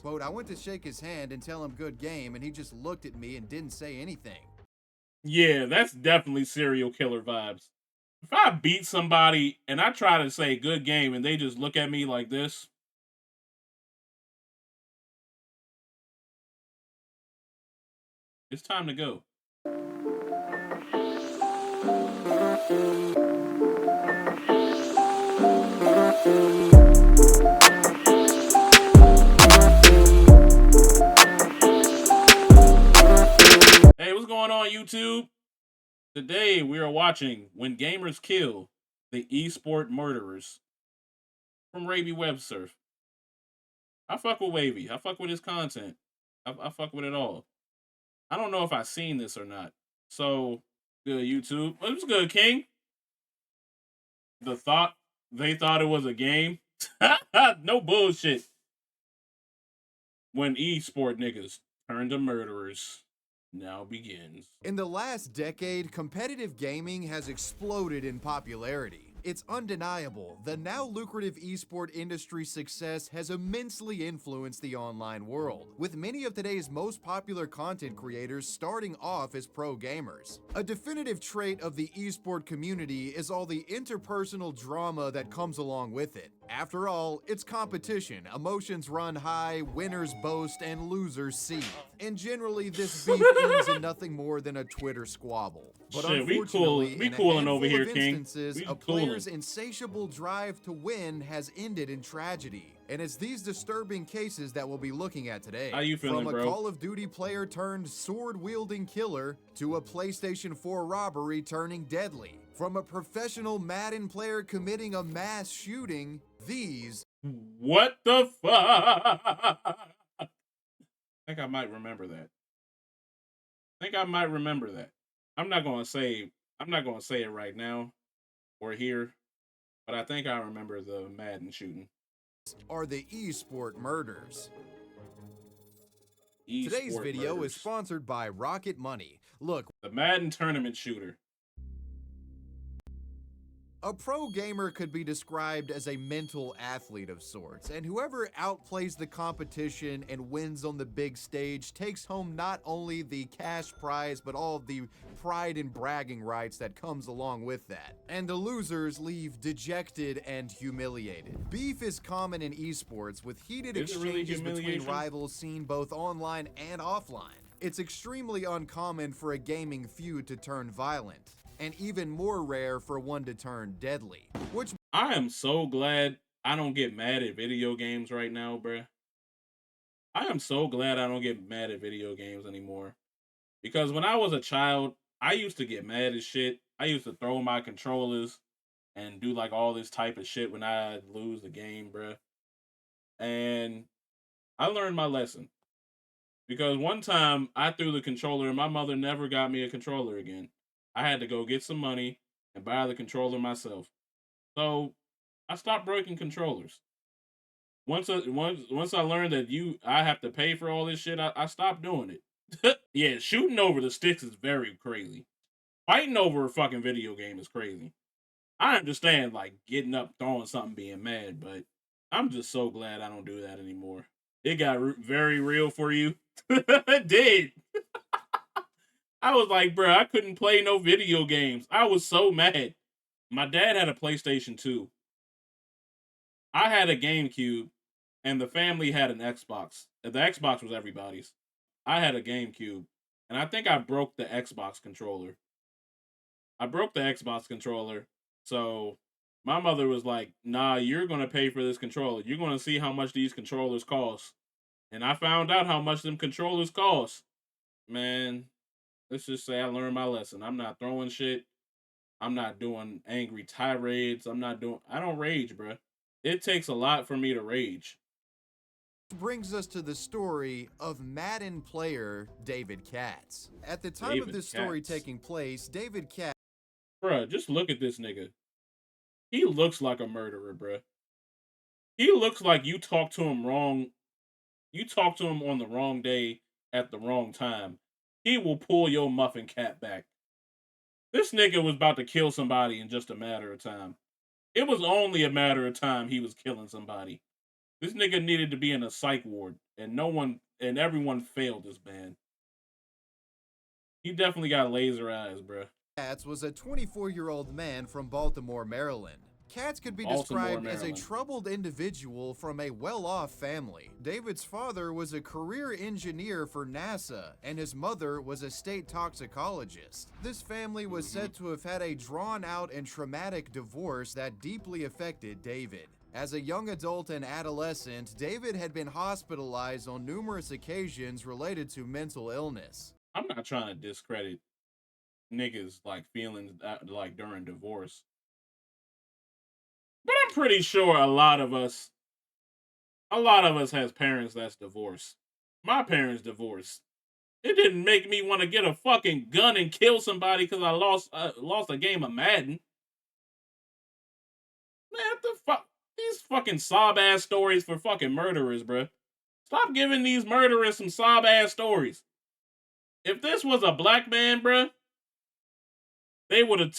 Quote, I went to shake his hand and tell him good game, and he just looked at me and didn't say anything. Yeah, that's definitely serial killer vibes. If I beat somebody and I try to say good game and they just look at me like this, it's time to go. Hey, what's going on, YouTube? Today we are watching When Gamers Kill the Esport Murderers from Raby Web Surf. I fuck with Wavy. I fuck with his content. I fuck with it all. I don't know if I seen this or not. So good, YouTube. It was good, King. The thought they thought it was a game. No bullshit. When esport niggas turn to murderers now begins. In the last decade, competitive gaming has exploded in popularity. It's undeniable, the now lucrative esport industry success has immensely influenced the online world, with many of today's most popular content creators starting off as pro gamers. A definitive trait of the esport community is all the interpersonal drama that comes along with it. After all, it's competition, emotions run high, winners boast, and losers seethe. And generally, this beef ends in nothing more than a Twitter squabble. But Shit, unfortunately, we in a cooling over handful here, of King. instances, We a cooling. player's insatiable drive to win has ended in tragedy. And it's these disturbing cases that we'll be looking at today. How you feeling, From a bro? Call of Duty player turned sword-wielding killer to a PlayStation 4 robbery turning deadly. From a professional Madden player committing a mass shooting, these... What the fuck? I think I might remember that. I'm not gonna say it right now or here, but I think I remember the Madden shooting. are the esport murders. Esport Today's video murders. is sponsored by Rocket Money. Look, The Madden tournament shooter. a pro gamer could be described as a mental athlete of sorts, and whoever outplays the competition and wins on the big stage takes home not only the cash prize, but all of the pride and bragging rights that comes along with that. And the losers leave dejected and humiliated. Beef is common in esports, with heated Is it really exchanges between humiliation? rivals seen both online and offline. It's extremely uncommon for a gaming feud to turn violent, and even more rare for one to turn deadly. Which I am so glad I don't get mad at video games right now, bruh. I am so glad I don't get mad at video games anymore. Because when I was a child, I used to get mad as shit. I used to throw my controllers and do like all this type of shit when I lose the game, bruh. And I learned my lesson. Because one time I threw the controller and my mother never got me a controller again. I had to go get some money and buy the controller myself. So I stopped breaking controllers. Once I learned that I have to pay for all this shit, I stopped doing it. Yeah, shooting over the sticks is very crazy. Fighting over a fucking video game is crazy. I understand like getting up, throwing something, being mad, but I'm just so glad I don't do that anymore. It got very real for you. It did. I was like, bro, I couldn't play no video games. I was so mad. My dad had a PlayStation 2. I had a GameCube, and the family had an Xbox. The Xbox was everybody's. I had a GameCube, and I think I broke the Xbox controller. So my mother was like, nah, you're going to pay for this controller. You're going to see how much these controllers cost. And I found out how much them controllers cost. Man, let's just say I learned my lesson. I'm not throwing shit. I'm not doing angry tirades. I don't rage, bruh. It takes a lot for me to rage. brings us to the story of Madden player David Katz. At the time of David this story Katz. taking place, David Katz Bruh, just look at this nigga. He looks like a murderer, bruh. He looks like you talked to him wrong. You talked to him on the wrong day at the wrong time. He will pull your muffin cap back. This nigga was about to kill somebody in just a matter of time. It was only a matter of time he was killing somebody. This nigga needed to be in a psych ward. and everyone failed this man. He definitely got laser eyes, bruh. Katz was a 24-year-old man from Baltimore, Maryland. Katz could be Baltimore, described as a Maryland. troubled individual from a well-off family. David's father was a career engineer for NASA, and his mother was a state toxicologist. This family was said to have had a drawn-out and traumatic divorce that deeply affected David. As a young adult and adolescent, David had been hospitalized on numerous occasions related to mental illness. I'm not trying to discredit niggas like feelings like during divorce, but I'm pretty sure a lot of us has parents that's divorced. My parents divorced. It didn't make me want to get a fucking gun and kill somebody because I lost a game of Madden. Man, what the fuck? These fucking sob ass stories for fucking murderers, bruh. Stop giving these murderers some sob ass stories. If this was a black man, bruh, they would have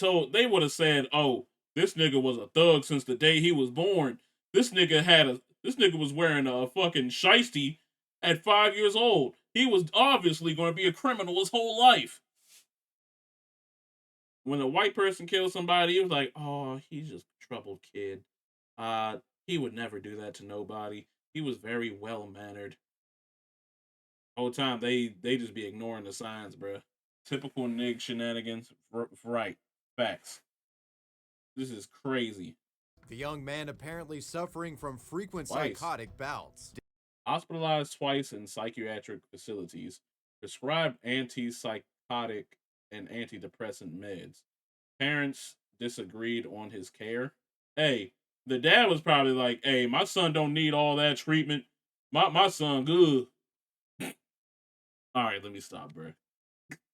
said, "Oh, this nigga was a thug since the day he was born. This nigga was wearing a fucking shiesty at 5 years old. He was obviously going to be a criminal his whole life." When a white person kills somebody, it was like, "Oh, he's just a troubled kid. He would never do that to nobody. He was very well mannered." Whole time they just be ignoring the signs, bruh. Typical nig shenanigans. Right. Facts. This is crazy. The young man apparently suffering from frequent Twice. psychotic bouts. Hospitalized twice in psychiatric facilities. Prescribed antipsychotic and antidepressant meds. Parents disagreed on his care. Hey, the dad was probably like, "Hey, my son don't need all that treatment. My son good." All right, let me stop, bro.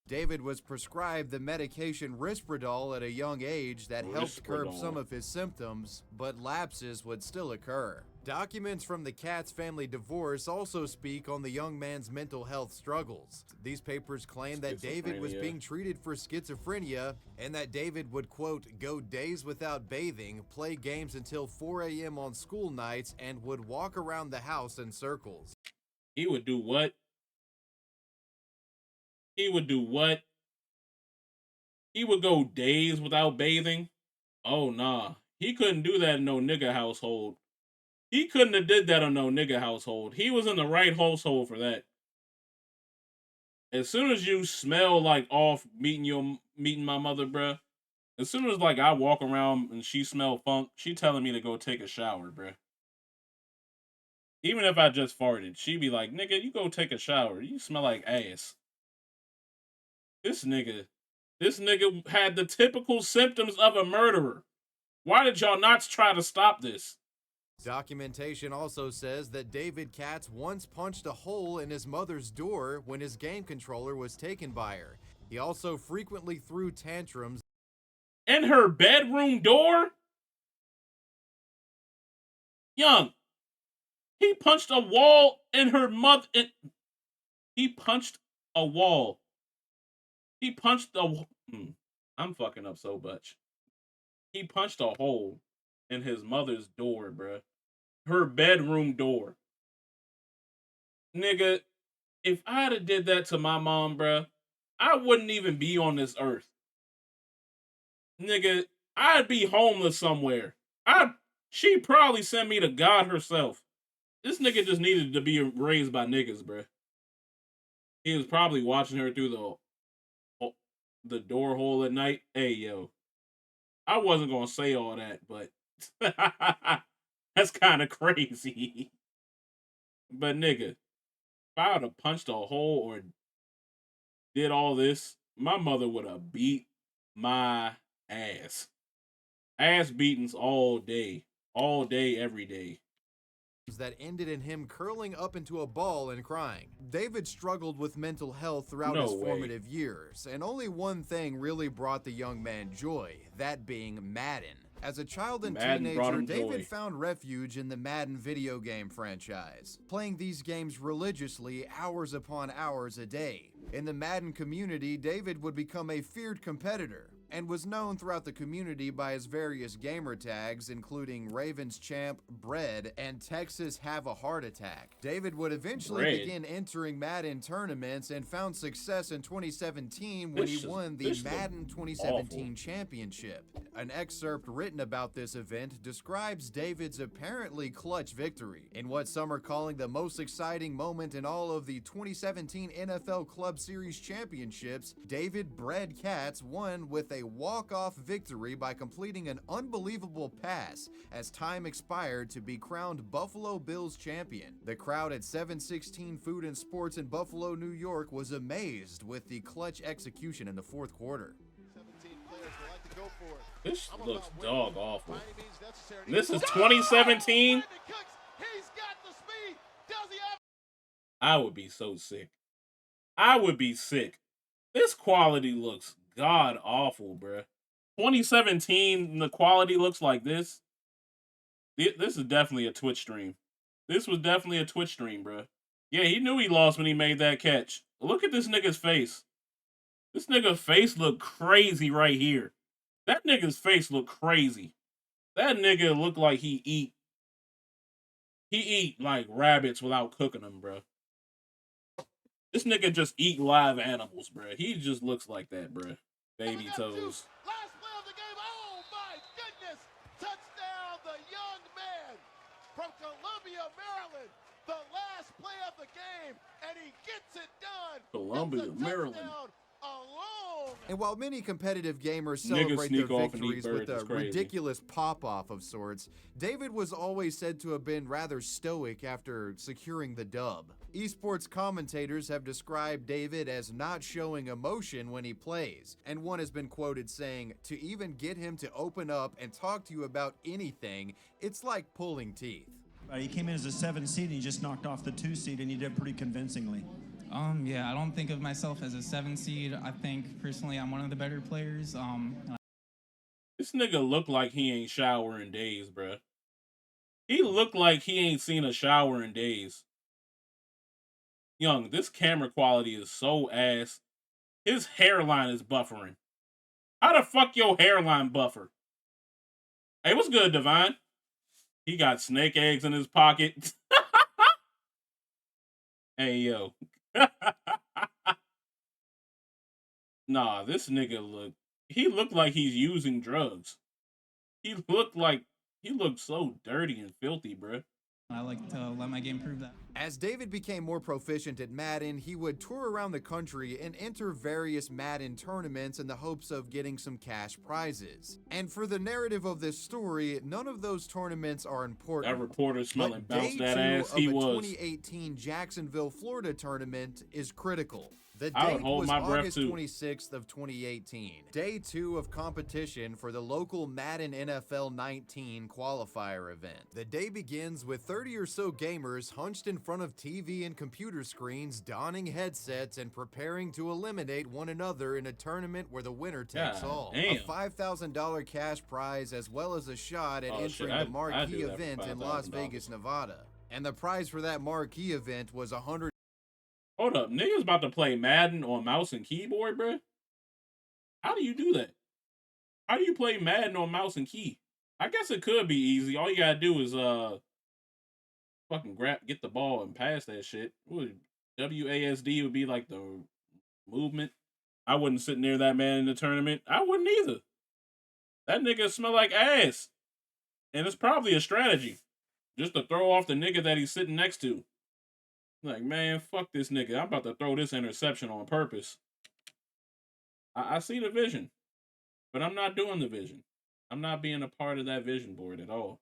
David was prescribed the medication Risperdal at a young age that helped curb some of his symptoms, but lapses would still occur. Documents from the Katz family divorce also speak on the young man's mental health struggles. These papers claim that David was being treated for schizophrenia and that David would, quote, go days without bathing, play games until 4 a.m. on school nights, and would walk around the house in circles. He would do what? He would do what? He would go days without bathing? Oh, nah. He couldn't do that in no nigga household. He couldn't have did that in no nigga household. He was in the right household for that. As soon as you smell like off meeting my mother, bruh, as soon as like I walk around and she smell funk, she telling me to go take a shower, bruh. Even if I just farted, she be like, "Nigga, you go take a shower. You smell like ass." This nigga had the typical symptoms of a murderer. Why did y'all not try to stop this? Documentation also says that David Katz once punched a hole in his mother's door when his game controller was taken by her. He also frequently threw tantrums. In her bedroom door? Young. He punched a wall in her mother. He punched a wall. He punched a. I'm fucking up so much. He punched a hole in his mother's door, bruh. Her bedroom door. Nigga, if I'd have did that to my mom, bruh, I wouldn't even be on this earth. Nigga, I'd be homeless somewhere. She'd probably send me to God herself. This nigga just needed to be raised by niggas, bruh. He was probably watching her through the door hole at night. Hey, yo. I wasn't gonna say all that, but that's kind of crazy. But nigga, if I would have punched a hole or did all this, my mother would have beat my ass. Ass beatings all day, every day. That ended in him curling up into a ball and crying. David struggled with mental health throughout his formative years, and only one thing really brought the young man joy, that being Madden. As a child and teenager, David found refuge in the Madden video game franchise, playing these games religiously hours upon hours a day. In the Madden community, David would become a feared competitor. and was known throughout the community by his various gamer tags, including Ravens Champ, Bread, and Texas Have a Heart Attack. David would eventually begin entering Madden tournaments and found success in 2017 when he won the Madden 2017 championship. An excerpt written about this event describes David's apparently clutch victory in what some are calling the most exciting moment in all of the 2017 NFL Club Series championships. David Bread Katz won with a walk-off victory by completing an unbelievable pass as time expired to be crowned Buffalo Bills champion. The crowd at 716 Food and Sports in Buffalo, New York was amazed with the clutch execution in the fourth quarter. This looks dog awful. This is 2017. I would be so sick. I would be sick. This quality looks god awful, bruh. 2017, the quality looks like this. This is definitely a Twitch stream. This was definitely a Twitch stream, bruh. Yeah, he knew he lost when he made that catch. Look at this nigga's face. This nigga's face look crazy right here. That nigga's face look crazy. That nigga look like he eat like rabbits without cooking them, bro. This nigga just eat live animals, bro. He just looks like that, bro. Baby toes. Last play of the game. Oh my goodness! Touchdown, the young man from Columbia, Maryland. The last play of the game, and he gets it done. Columbia, Maryland. Alone. And while many competitive gamers celebrate their victories with a ridiculous pop-off of sorts, David was always said to have been rather stoic after securing the dub. Esports commentators have described David as not showing emotion when he plays, and one has been quoted saying, "To even get him to open up and talk to you about anything, it's like pulling teeth." He came in as a 7 seed and he just knocked off the 2 seed, and he did pretty convincingly. Yeah, I don't think of myself as a 7 seed. I think personally I'm one of the better players. This nigga look like he ain't shower in days, bruh. He look like he ain't seen a shower in days. Young, this camera quality is so ass. His hairline is buffering. How the fuck your hairline buffer? Hey, what's good, Divine? He got snake eggs in his pocket. Hey, yo. Nah, this nigga he looked like he's using drugs. He looked so dirty and filthy, bruh. I like to let my game prove that. As David became more proficient at Madden, he would tour around the country and enter various Madden tournaments in the hopes of getting some cash prizes. And for the narrative of this story, none of those tournaments are important. That reporter smelling bounce that ass, he was. The 2018 Jacksonville, Florida tournament is critical. The date was August 26th of 2018. Day 2 of competition for the local Madden NFL 19 qualifier event. The day begins with 30 or so gamers hunched in front of TV and computer screens, donning headsets and preparing to eliminate one another in a tournament where the winner takes all. Damn. A $5,000 cash prize as well as a shot at entering the marquee event in Las Vegas, Nevada. And the prize for that marquee event was $100. Hold up, niggas about to play Madden on mouse and keyboard, bruh? How do you do that? How do you play Madden on mouse and key? I guess it could be easy. All you gotta do is fucking get the ball and pass that shit. WASD would be like the movement. I wouldn't sit near that man in the tournament. I wouldn't either. That nigga smell like ass. And it's probably a strategy. Just to throw off the nigga that he's sitting next to. Like, man, fuck this nigga. I'm about to throw this interception on purpose. I see the vision. But I'm not doing the vision. I'm not being a part of that vision board at all.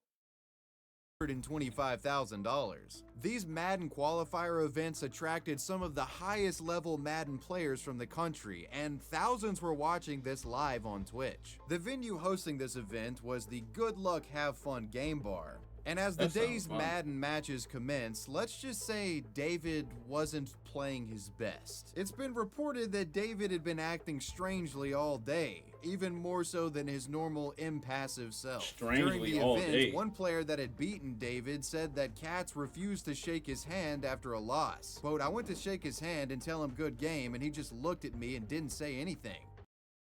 $125,000. These Madden qualifier events attracted some of the highest level Madden players from the country, and thousands were watching this live on Twitch. The venue hosting this event was the Good Luck Have Fun Game Bar. And as the day's Madden matches commenced, let's just say David wasn't playing his best. It's been reported that David had been acting strangely all day, even more so than his normal impassive self. During the event, one player that had beaten David said that Katz refused to shake his hand after a loss. Quote, "I went to shake his hand and tell him good game, and he just looked at me and didn't say anything."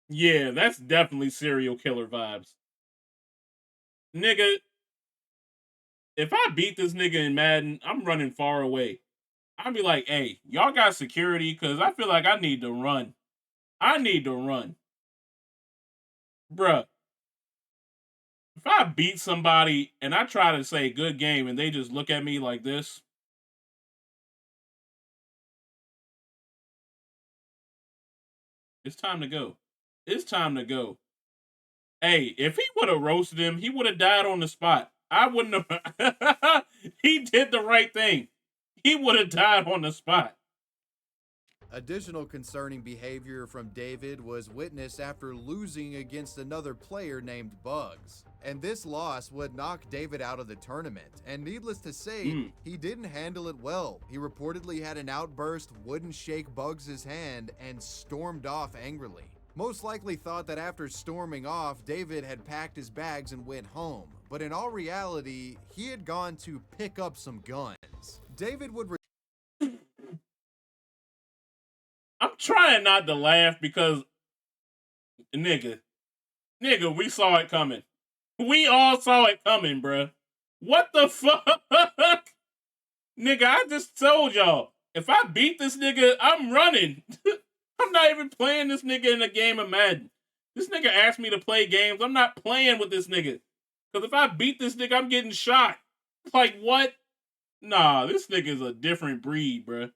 Yeah, that's definitely serial killer vibes. Nigga, if I beat this nigga in Madden, I'm running far away. I'd be like, hey, y'all got security? Because I feel like I need to run. I need to run. Bruh, if I beat somebody and I try to say good game and they just look at me like this, it's time to go. It's time to go. Hey, if he would have roasted him, he would have died on the spot. I wouldn't have. He did the right thing. He would have died on the spot. Additional concerning behavior from David was witnessed after losing against another player named Bugs. And this loss would knock David out of the tournament. And needless to say, he didn't handle it well. He reportedly had an outburst, wouldn't shake Bugs' hand, and stormed off angrily. Most likely thought that after storming off, David had packed his bags and went home. But in all reality, he had gone to pick up some guns. David would I'm trying not to laugh because, nigga, we saw it coming. We all saw it coming, bruh. What the fuck? Nigga, I just told y'all, if I beat this nigga, I'm running. I'm not even playing this nigga in a game of Madden. This nigga asked me to play games. I'm not playing with this nigga. Because if I beat this nigga, I'm getting shot. Like, what? Nah, this nigga's a different breed, bruh.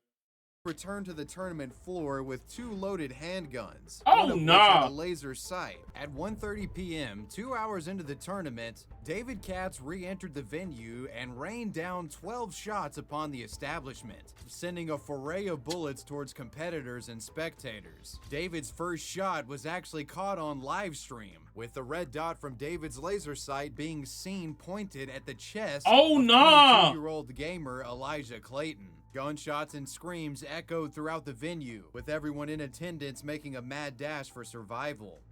returned to the tournament floor with 2 loaded handguns. Oh, one of which nah. had a laser sight. At 1:30 p.m., 2 hours into the tournament, David Katz re-entered the venue and rained down 12 shots upon the establishment, sending a foray of bullets towards competitors and spectators. David's first shot was actually caught on live stream, with the red dot from David's laser sight being seen pointed at the chest of 22-year-old gamer Elijah Clayton. Gunshots and screams echoed throughout the venue, with everyone in attendance making a mad dash for survival.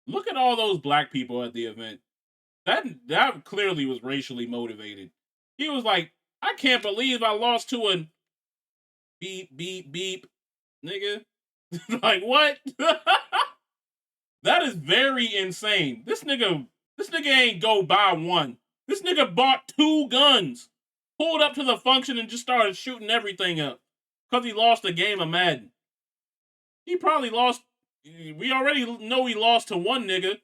Look at all those black people at the event. That clearly was racially motivated. He was like, I can't believe I lost to a beep, beep, beep, nigga. Like, what? That is very insane. This nigga ain't go buy one. This nigga bought 2 guns. Pulled up to the function and just started shooting everything up. Because he lost a game of Madden. He probably lost. We already know he lost to one nigga.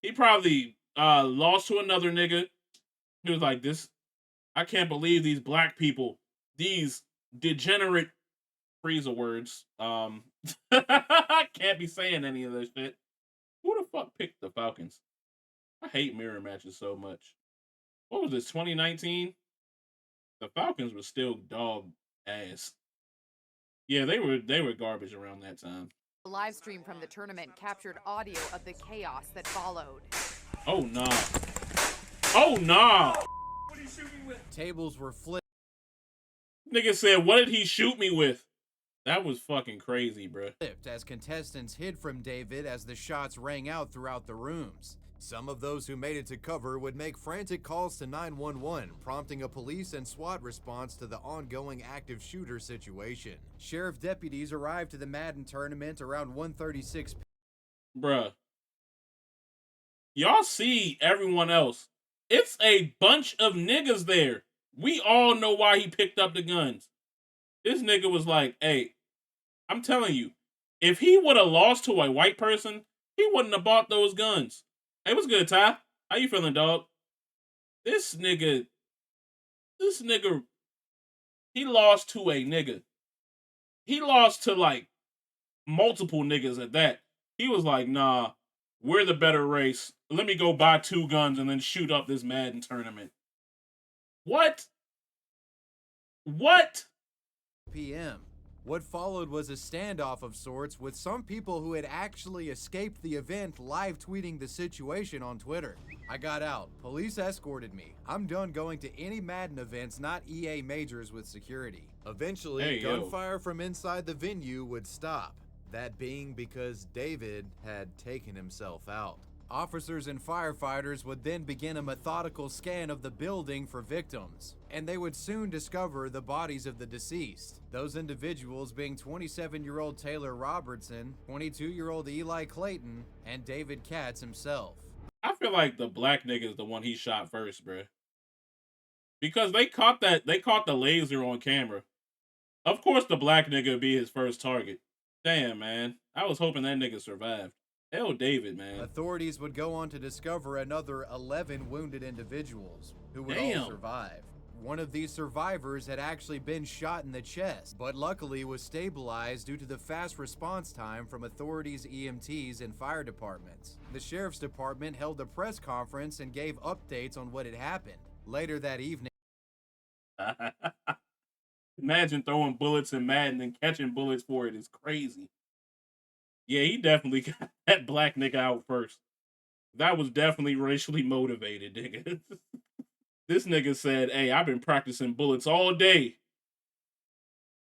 He probably lost to another nigga. He was like, I can't believe these black people. These degenerate Frieza words. I can't be saying any of this shit. Who the fuck picked the Falcons? I hate mirror matches so much. What was this, 2019? The Falcons were still dog ass. Yeah, they were garbage around that time. The live stream from the tournament captured audio of the chaos that followed. Oh nah. Oh nah. What did he shoot me with? Tables were flipped. Nigga said, what did he shoot me with? That was fucking crazy, bruh. As contestants hid from David as the shots rang out throughout the rooms. Some of those who made it to cover would make frantic calls to 911, prompting a police and SWAT response to the ongoing active shooter situation. Sheriff deputies arrived to the Madden tournament around 1:36 p.m. Bruh. Y'all see everyone else. It's a bunch of niggas there. We all know why he picked up the guns. This nigga was like, hey, I'm telling you, if he would have lost to a white person, he wouldn't have bought those guns. Hey, what's good, Ty? How you feeling, dog? This nigga, he lost to a nigga. He lost to, like, multiple niggas at that. He was like, nah, we're the better race. Let me go buy 2 guns and then shoot up this Madden tournament. What? What? p.m. What followed was a standoff of sorts, with some people who had actually escaped the event live tweeting the situation on Twitter. I got out. Police escorted me. I'm done going to any Madden events, not EA majors with security. Eventually, Hey, gunfire from inside the venue would stop. That being because David had taken himself out. Officers and firefighters would then begin a methodical scan of the building for victims, and they would soon discover the bodies of the deceased. Those individuals being 27-year-old Taylor Robertson, 22-year-old Eli Clayton, and David Katz himself. I feel like the black nigga is the one he shot first, bruh. Because they caught the laser on camera. Of course the black nigga would be his first target. Damn, man. I was hoping that nigga survived. Hell, David, man. Authorities would go on to discover another 11 wounded individuals who would all survive. One of these survivors had actually been shot in the chest, but luckily was stabilized due to the fast response time from authorities, EMTs, and fire departments. The sheriff's department held a press conference and gave updates on what had happened. Later that evening, imagine throwing bullets in Madden and catching bullets for it is crazy. Yeah, he definitely got that black nigga out first. That was definitely racially motivated, nigga. This nigga said, hey, I've been practicing bullets all day.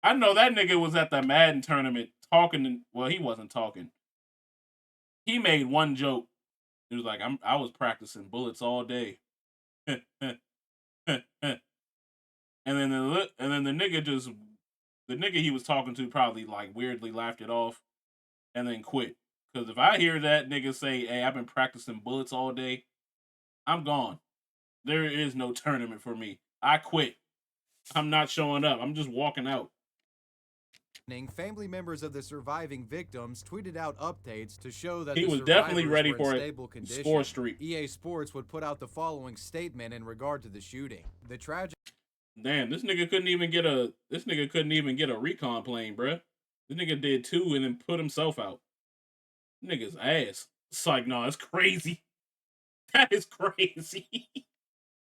I know that nigga was at the Madden tournament talking. Well, he wasn't talking. He made one joke. He was like, I was practicing bullets all day. And then the nigga he was talking to probably like weirdly laughed it off and then quit. Because if I hear that nigga say, hey, I've been practicing bullets all day, I'm gone. There is no tournament for me. I quit. I'm not showing up. I'm just walking out. Family members of the surviving victims tweeted out updates to show that he the was definitely survivors ready were for in a stable condition. score streak. EA Sports would put out the following statement in regard to the shooting. The tragic. Damn, this nigga couldn't even get a recon plane, bruh. This nigga did 2 and then put himself out. Nigga's ass. It's like, no, it's crazy. That is crazy.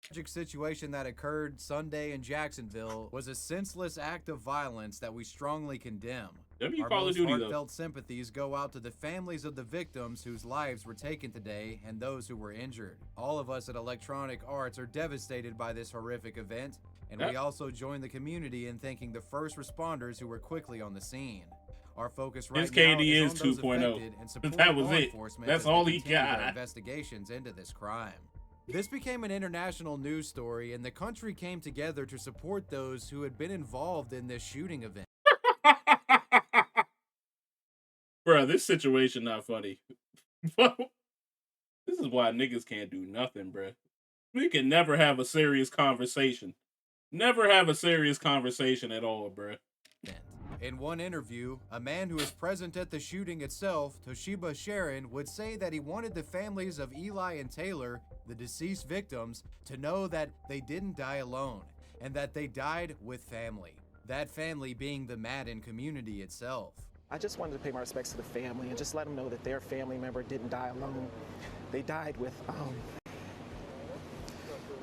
Tragic situation that occurred Sunday in Jacksonville was a senseless act of violence that we strongly condemn. Our most heartfelt sympathies go out to the families of the victims whose lives were taken today and those who were injured. All of us at Electronic Arts are devastated by this horrific event, and we also join the community in thanking the first responders who were quickly on the scene. Our focus right now is on those affected and supporting law enforcement as they continue their investigations into this crime. This became an international news story, and the country came together to support those who had been involved in this shooting event. Bruh, this situation not funny. This is why niggas can't do nothing, bruh. We can never have a serious conversation. Never have a serious conversation at all, bruh. In one interview, a man who was present at the shooting itself, Toshiba Sharon, would say that he wanted the families of Eli and Taylor, the deceased victims, to know that they didn't die alone, and that they died with family. That family being the Madden community itself. I just wanted to pay my respects to the family and just let them know that their family member didn't die alone. They died with family.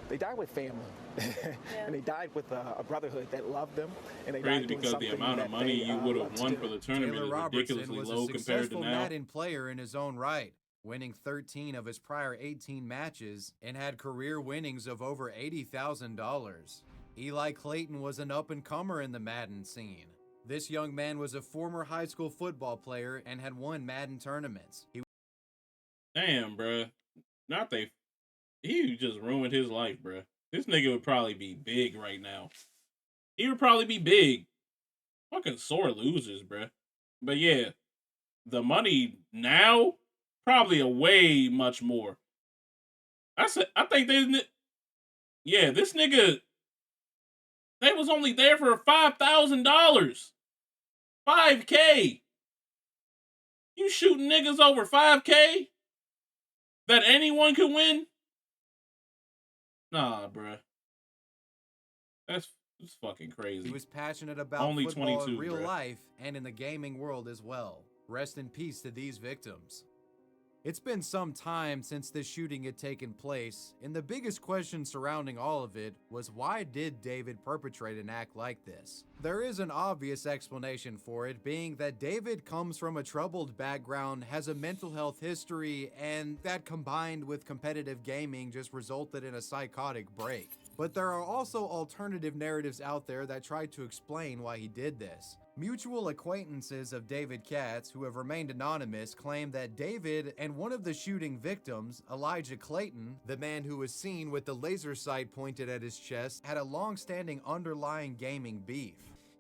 And they died with a brotherhood that loved them. And they crazy because the amount of money you would have won for the tournament is ridiculously low compared to now. Madden player in his own right, winning 13 of his prior 18 matches and had career winnings of over $80,000. Eli Clayton was an up-and-comer in the Madden scene. This young man was a former high school football player and had won Madden tournaments. Damn, bruh. He just ruined his life, bruh. This nigga would probably be big right now. He would probably be big. Fucking sore losers, bruh. But yeah, the money now, probably a way much more. I think this nigga, they was only there for $5,000. $5K. You shooting niggas over $5K? That anyone could win? Nah, bruh. That's fucking crazy. He was passionate about only football 22, in real bruh. life and in the gaming world as well. Rest in peace to these victims. It's been some time since this shooting had taken place, and the biggest question surrounding all of it was, why did David perpetrate an act like this? There is an obvious explanation for it, being that David comes from a troubled background, has a mental health history, and that combined with competitive gaming just resulted in a psychotic break. But there are also alternative narratives out there that try to explain why he did this. Mutual acquaintances of David Katz, who have remained anonymous, claim that David and one of the shooting victims, Elijah Clayton, the man who was seen with the laser sight pointed at his chest, had a long-standing underlying gaming beef.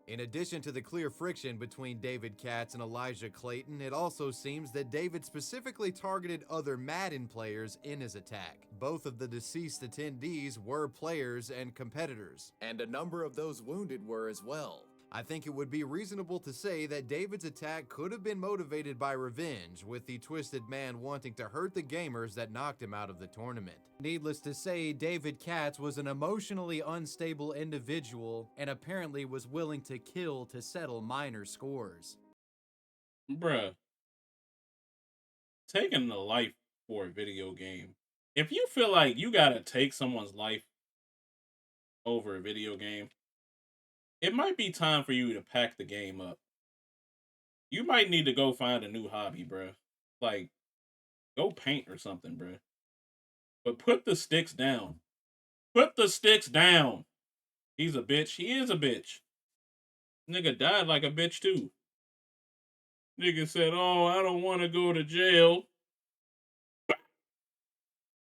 In addition to the clear friction between David Katz and Elijah Clayton, it also seems that David specifically targeted other Madden players in his attack. Both of the deceased attendees were players and competitors, and a number of those wounded were as well. I think it would be reasonable to say that David's attack could have been motivated by revenge, with the twisted man wanting to hurt the gamers that knocked him out of the tournament. Needless to say, David Katz was an emotionally unstable individual and apparently was willing to kill to settle minor scores. Bruh, taking a life for a video game. If you feel like you gotta take someone's life over a video game, it might be time for you to pack the game up. You might need to go find a new hobby, bruh. Like, go paint or something, bruh. But put the sticks down. Put the sticks down. He's a bitch. He is a bitch. Nigga died like a bitch, too. Nigga said, oh, I don't want to go to jail.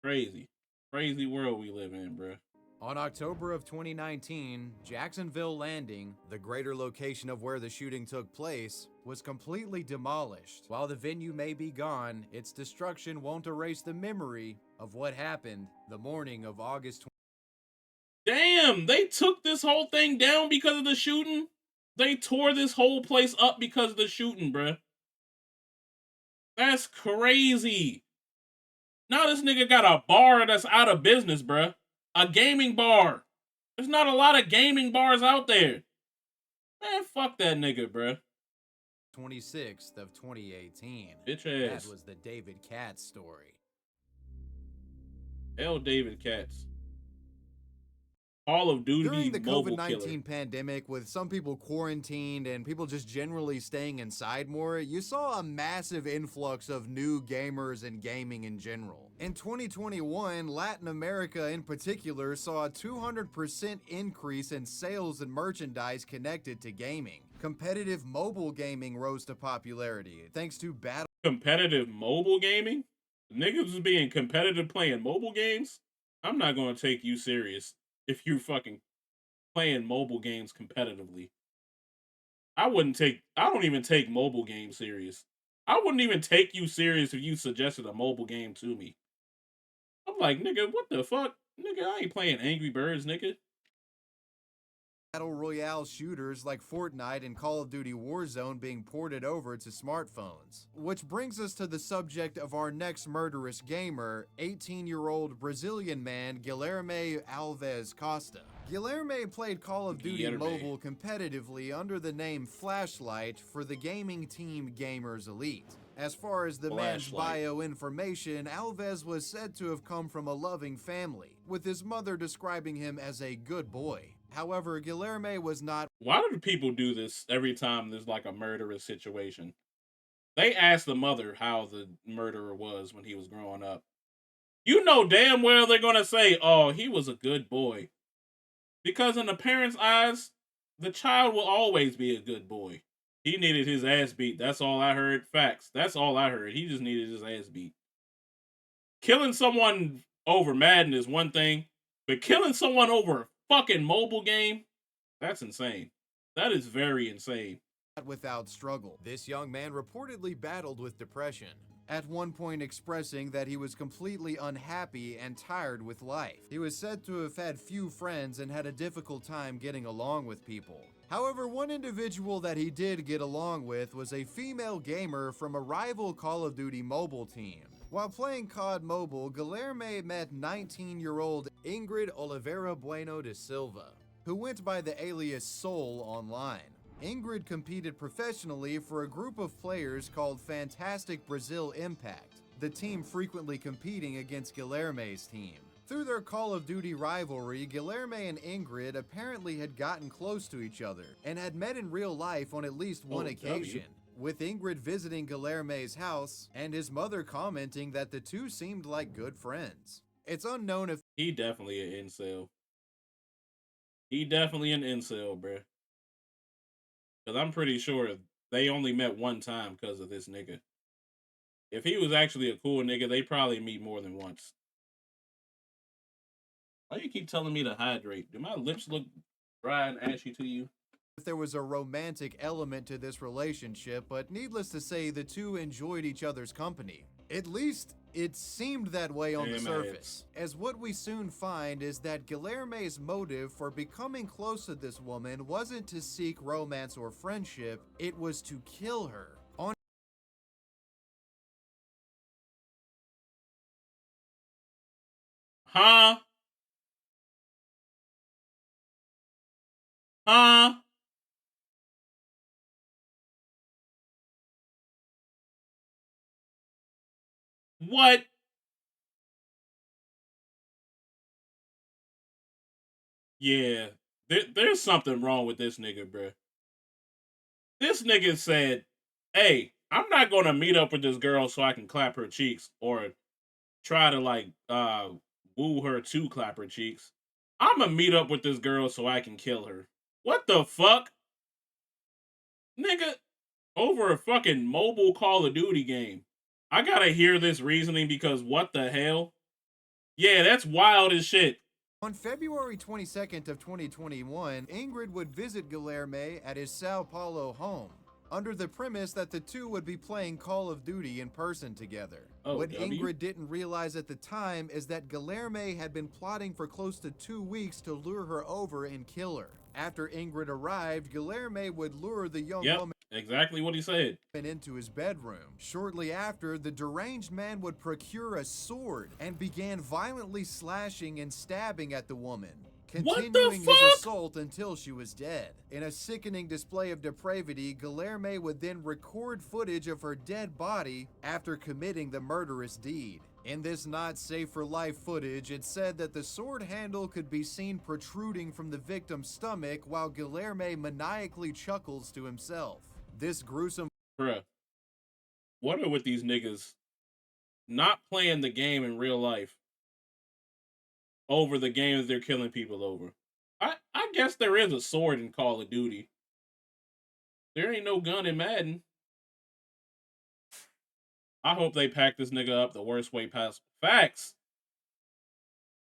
Crazy. Crazy world we live in, bruh. On October of 2019, Jacksonville Landing, the greater location of where the shooting took place, was completely demolished. While the venue may be gone, its destruction won't erase the memory of what happened the morning of August 20. Damn, they took this whole thing down because of the shooting? They tore this whole place up because of the shooting, bruh. That's crazy. Now this nigga got a bar that's out of business, bruh. A gaming bar. There's not a lot of gaming bars out there. Man, fuck that nigga, bruh. 26th of 2018. Bitch ass. That was the David Katz story. Hell, David Katz. Call of Duty During the mobile COVID-19 killer. pandemic, with some people quarantined and people just generally staying inside more, you saw a massive influx of new gamers and gaming in general. In 2021, Latin America in particular saw a 200% increase in sales and merchandise connected to gaming. Competitive mobile gaming rose to popularity thanks to battle. Competitive mobile gaming? Niggas was being competitive playing mobile games? I'm not gonna take you serious if you fucking playing mobile games competitively. I don't even take mobile games serious. I wouldn't even take you serious if you suggested a mobile game to me. I'm like, nigga, what the fuck? Nigga, I ain't playing Angry Birds, nigga. Battle Royale shooters like Fortnite and Call of Duty Warzone being ported over to smartphones. Which brings us to the subject of our next murderous gamer, 18-year-old Brazilian man Guilherme Alves Costa. Guilherme played Call of Duty Mobile competitively under the name Flashlight for the gaming team Gamers Elite. As far as the man's bio information, Alves was said to have come from a loving family, with his mother describing him as a good boy. However, Guilherme was not. Why do people do this every time there's like a murderous situation? They ask the mother how the murderer was when he was growing up. You know damn well they're gonna say, oh, he was a good boy. Because in the parents' eyes, the child will always be a good boy. He needed his ass beat. That's all I heard. Facts. That's all I heard. He just needed his ass beat. Killing someone over Madden is one thing, but killing someone over a fucking mobile game, that's insane. That is very insane. Without struggle. This young man reportedly battled with depression, at one point expressing that he was completely unhappy and tired with life. He was said to have had few friends and had a difficult time getting along with people. However, one individual that he did get along with was a female gamer from a rival Call of Duty mobile team. While playing COD Mobile, Guilherme met 19-year-old Ingrid Oliveira Bueno de Silva, who went by the alias Soul online. Ingrid competed professionally for a group of players called Fantastic Brazil Impact, the team frequently competing against Guilherme's team. Through their Call of Duty rivalry, Guilherme and Ingrid apparently had gotten close to each other and had met in real life on at least one occasion, with Ingrid visiting Guilherme's house and his mother commenting that the two seemed like good friends. It's unknown if he definitely an incel. He definitely an incel, bruh. Because I'm pretty sure they only met one time because of this nigga. If he was actually a cool nigga, they probably meet more than once. Why you keep telling me to hydrate? Do my lips look dry and ashy to you? If there was a romantic element to this relationship, but needless to say, the two enjoyed each other's company. At least, it seemed that way on the surface. As what we soon find is that Guilherme's motive for becoming close to this woman wasn't to seek romance or friendship, it was to kill her. Huh? Huh? What? Yeah. There's something wrong with this nigga, bruh. This nigga said, hey, I'm not gonna meet up with this girl so I can clap her cheeks or try to like woo her to clap her cheeks. I'm gonna meet up with this girl so I can kill her. What the fuck? Nigga, over a fucking mobile Call of Duty game. I gotta hear this reasoning because what the hell? Yeah, that's wild as shit. On February 22nd of 2021, Ingrid would visit Guilherme at his Sao Paulo home, under the premise that the two would be playing Call of Duty in person together. What Ingrid didn't realize at the time is that Guilherme had been plotting for close to 2 weeks to lure her over and kill her. After Ingrid arrived, Guilherme would lure the young woman exactly what he said into his bedroom. Shortly after, the deranged man would procure a sword and began violently slashing and stabbing at the woman, continuing his assault until she was dead. In a sickening display of depravity, Guilherme would then record footage of her dead body after committing the murderous deed. In this not safe for life footage, it said that the sword handle could be seen protruding from the victim's stomach while Guilherme maniacally chuckles to himself. This gruesome... Bruh, what are with these niggas not playing the game in real life over the games they're killing people over? I guess there is a sword in Call of Duty. There ain't no gun in Madden. I hope they pack this nigga up the worst way possible. Facts.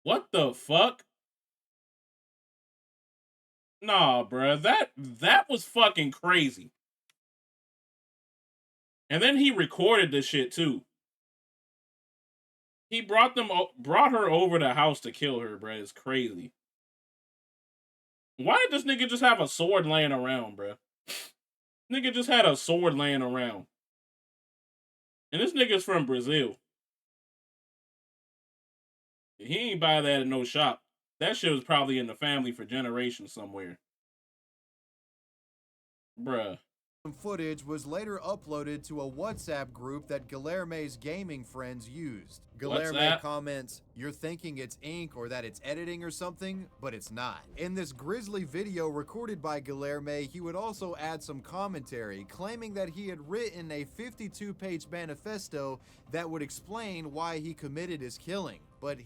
What the fuck? Nah, bruh. That was fucking crazy. And then he recorded this shit too. He brought her over the house to kill her, bruh. It's crazy. Why did this nigga just have a sword laying around, bruh? Nigga just had a sword laying around. And this nigga's from Brazil. He ain't buy that at no shop. That shit was probably in the family for generations somewhere. Bruh. Footage was later uploaded to a WhatsApp group that Guilherme's gaming friends used. Guilherme comments, "You're thinking it's ink or that it's editing or something, but it's not." In this grisly video recorded by Guilherme, he would also add some commentary, claiming that he had written a 52-page manifesto that would explain why he committed his killing. But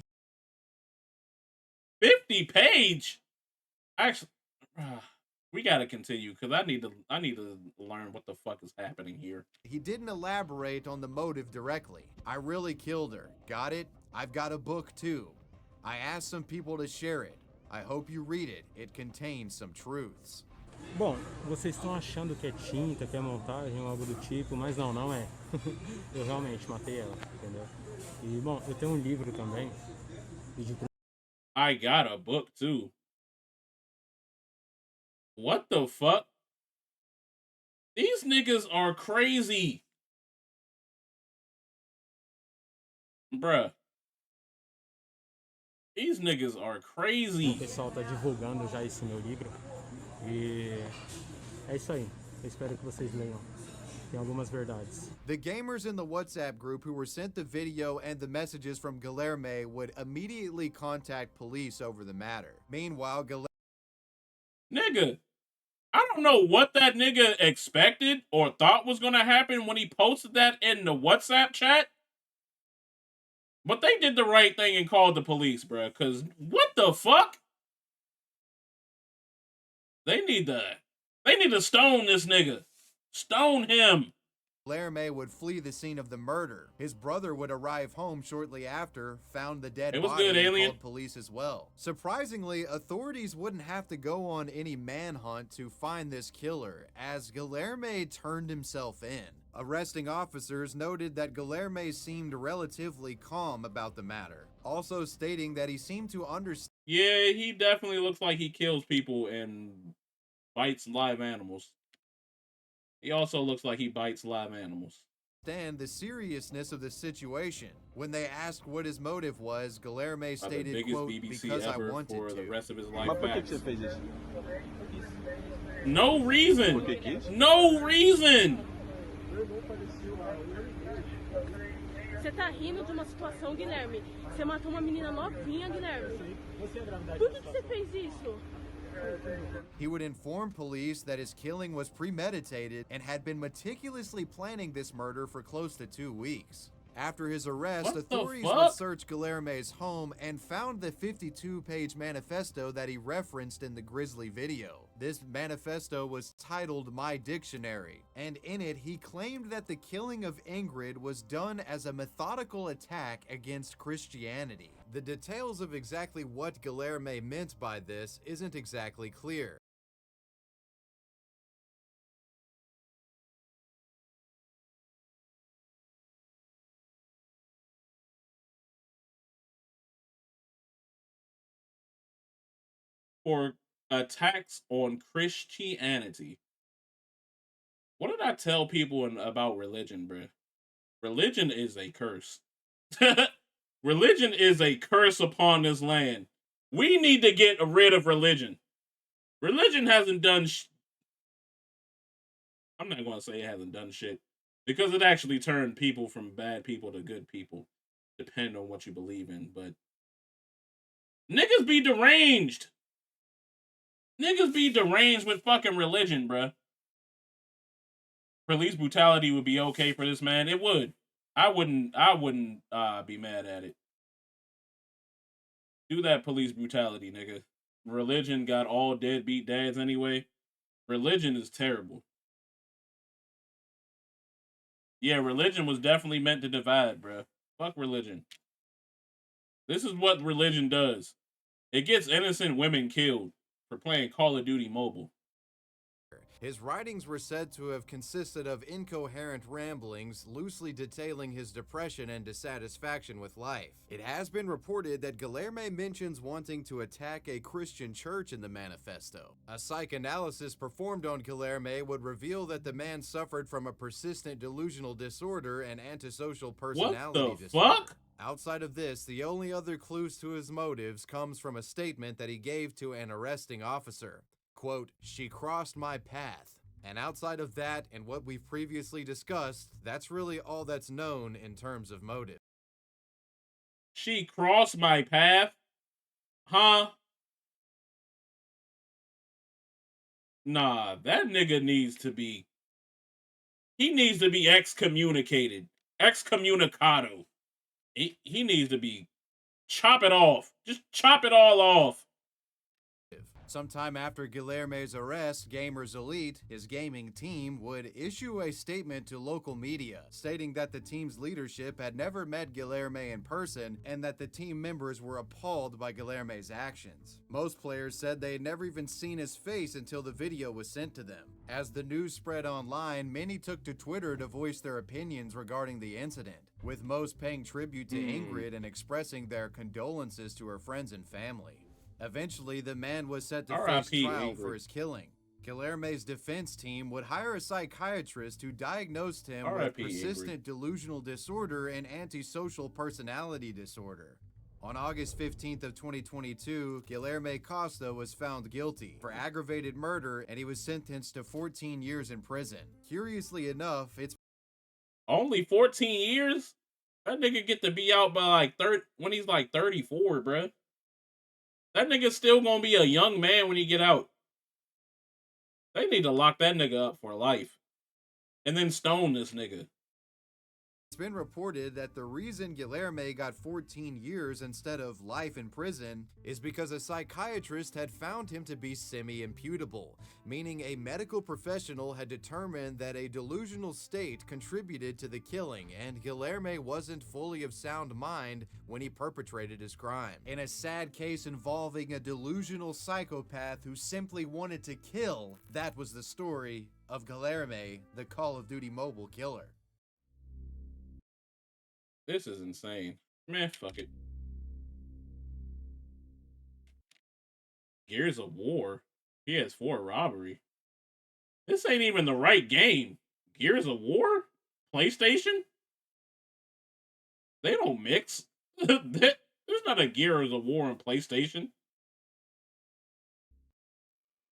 50-page? Actually, we gotta continue because I need to learn what the fuck is happening here. He didn't elaborate on the motive directly. "I really killed her. Got it? I've got a book too. I asked some people to share it. I hope you read it. It contains some truths." Bom, vocês estão achando que é tinta, que é montagem, algo do tipo, mas não é. Eu realmente matei ela, entendeu? E bom, eu tenho livro também. I got a book too. What the fuck? These niggas are crazy. Bruh. These niggas are crazy. O pessoal tá divulgando já esse meu livro. E é isso aí. Eu espero que vocês leiam. Tem algumas verdades. The gamers in the WhatsApp group who were sent the video and the messages from Guilherme would immediately contact police over the matter. Meanwhile, Nigga, I don't know what that nigga expected or thought was gonna happen when he posted that in the WhatsApp chat. But they did the right thing and called the police, bruh. Cause what the fuck? They need to stone this nigga. Stone him. Guilherme would flee the scene of the murder. His brother would arrive home shortly after, found the dead It was body, good, and alien. called police as well. Surprisingly, authorities wouldn't have to go on any manhunt to find this killer, as Guilherme turned himself in. Arresting officers noted that Guilherme seemed relatively calm about the matter, also stating that he seemed to understand Yeah, he definitely looks like he kills people and bites live animals. He also looks like he bites live animals. the seriousness of the situation. When they asked what his motive was, Guilherme The stated, biggest quote, BBC because I ever wanted for to. the rest of his life. Mas por que você fez isso? No reason. Por que quis? No reason. Você tá rindo de uma situação, Guilherme. Você matou uma menina novinha, Guilherme. Por que você fez isso? He would inform police that his killing was premeditated and had been meticulously planning this murder for close to 2 weeks. After his arrest, What the authorities fuck? would search Guilherme's home and found the 52-page manifesto that he referenced in the Grizzly video. This manifesto was titled My Dictionary, and in it he claimed that the killing of Ingrid was done as a methodical attack against Christianity. The details of exactly what Guilherme meant by this isn't exactly clear. For attacks on Christianity. What did I tell people about religion, bruh? Religion is a curse. Religion is a curse upon this land. We need to get rid of religion. Religion hasn't done I'm not going to say it hasn't done shit, because it actually turned people from bad people to good people, depending on what you believe in, but niggas be deranged. Niggas be deranged with fucking religion, bruh. Police brutality would be okay for this man. It would. I wouldn't be mad at it. Do that police brutality, nigga. Religion got all deadbeat dads anyway. Religion is terrible. Yeah, religion was definitely meant to divide, bruh. Fuck religion. This is what religion does. It gets innocent women killed for playing Call of Duty Mobile. His writings were said to have consisted of incoherent ramblings, loosely detailing his depression and dissatisfaction with life. It has been reported that Guilherme mentions wanting to attack a Christian church in the manifesto. A psychoanalysis performed on Guilherme would reveal that the man suffered from a persistent delusional disorder and antisocial personality What the disorder. fuck? Outside of this, the only other clues to his motives comes from a statement that he gave to an arresting officer. Quote, she crossed my path. And outside of that and what we've previously discussed, that's really all that's known in terms of motive. She crossed my path? Huh? Nah, that nigga needs to be... He needs to be excommunicated. Excommunicado. He needs to be... Chop it off. Just chop it all off. Sometime after Guilherme's arrest, Gamers Elite, his gaming team, would issue a statement to local media, stating that the team's leadership had never met Guilherme in person and that the team members were appalled by Guilherme's actions. Most players said they had never even seen his face until the video was sent to them. As the news spread online, many took to Twitter to voice their opinions regarding the incident, with most paying tribute to Ingrid and expressing their condolences to her friends and family. Eventually, the man was set to face trial for his killing. Guilherme's defense team would hire a psychiatrist who diagnosed him with persistent delusional disorder and antisocial personality disorder. On August 15th of 2022, Guilherme Costa was found guilty for aggravated murder and he was sentenced to 14 years in prison. Curiously enough, it's only 14 years? That nigga get to be out by like when he's like 34, bruh. That nigga's still gonna be a young man when he get out. They need to lock that nigga up for life. And then stone this nigga. been reported that the reason Guilherme got 14 years instead of life in prison is because a psychiatrist had found him to be semi-imputable, meaning a medical professional had determined that a delusional state contributed to the killing and Guilherme wasn't fully of sound mind when he perpetrated his crime. In a sad case involving a delusional psychopath who simply wanted to kill, that was the story of Guilherme, the Call of Duty mobile killer. This is insane. Man, fuck it. Gears of War. PS4 robbery. This ain't even the right game. Gears of War? PlayStation? They don't mix. There's not a Gears of War on PlayStation.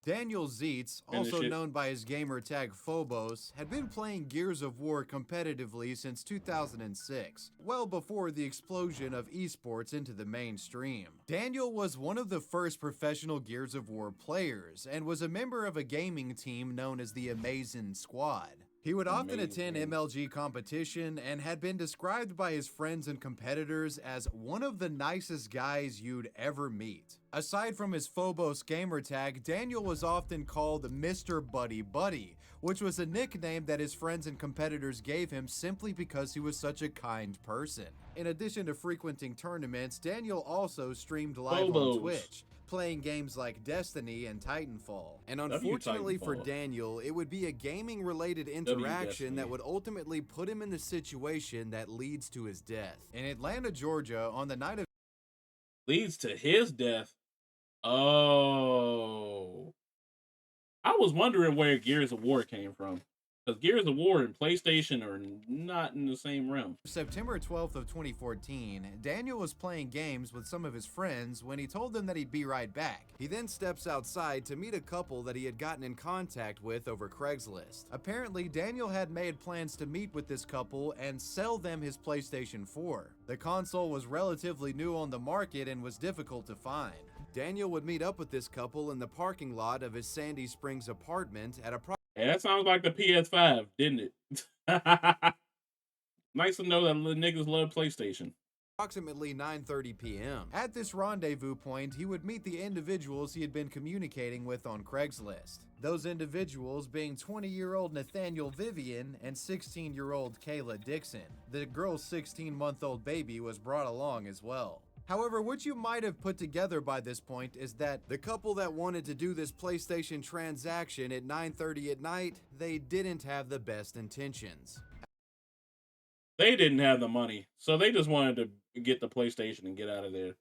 Daniel Zietz, also known by his gamer tag Phobos, had been playing Gears of War competitively since 2006, well before the explosion of esports into the mainstream. Daniel was one of the first professional Gears of War players, and was a member of a gaming team known as the Amazing Squad. He would often attend MLG competition and had been described by his friends and competitors as one of the nicest guys you'd ever meet. Aside from his Phobos gamer tag, Daniel was often called Mr. Buddy Buddy, which was a nickname that his friends and competitors gave him simply because he was such a kind person. In addition to frequenting tournaments, Daniel also streamed live on Twitch, playing games like Destiny and Titanfall. And unfortunately for Daniel, it would be a gaming-related interaction that would ultimately put him in the situation that leads to his death. In Atlanta, Georgia, on the night of leads to his death. Oh. I was wondering where Gears of War came from. Because Gears of War and PlayStation are not in the same realm. September 12th of 2014, Daniel was playing games with some of his friends when he told them that he'd be right back. He then steps outside to meet a couple that he had gotten in contact with over Craigslist. Apparently, Daniel had made plans to meet with this couple and sell them his PlayStation 4. The console was relatively new on the market and was difficult to find. Daniel would meet up with this couple in the parking lot of his Sandy Springs apartment at Yeah, that sounds like the PS5, didn't it? Nice to know that niggas love PlayStation. Approximately 9:30 p.m. At this rendezvous point, he would meet the individuals he had been communicating with on Craigslist. Those individuals being 20-year-old Nathaniel Vivian and 16-year-old Kayla Dixon. The girl's 16-month-old baby was brought along as well. However, what you might have put together by this point is that the couple that wanted to do this PlayStation transaction at 9:30 at night, they didn't have the best intentions. They didn't have the money, so they just wanted to get the PlayStation and get out of there.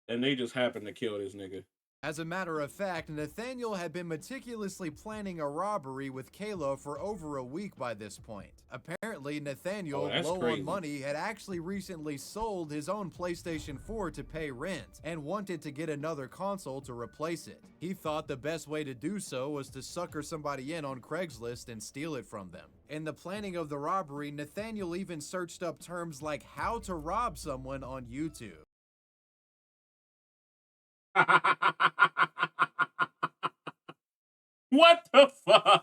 And they just happened to kill this nigga. As a matter of fact, Nathaniel had been meticulously planning a robbery with Kayla for over a week by this point. Apparently, Nathaniel, low on money, had actually recently sold his own PlayStation 4 to pay rent and wanted to get another console to replace it. He thought the best way to do so was to sucker somebody in on Craigslist and steal it from them. In the planning of the robbery, Nathaniel even searched up terms like how to rob someone on YouTube. What the fuck?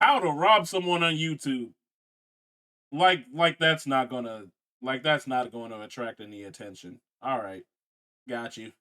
How to rob someone on YouTube? Like that's not gonna attract any attention. All right, got you.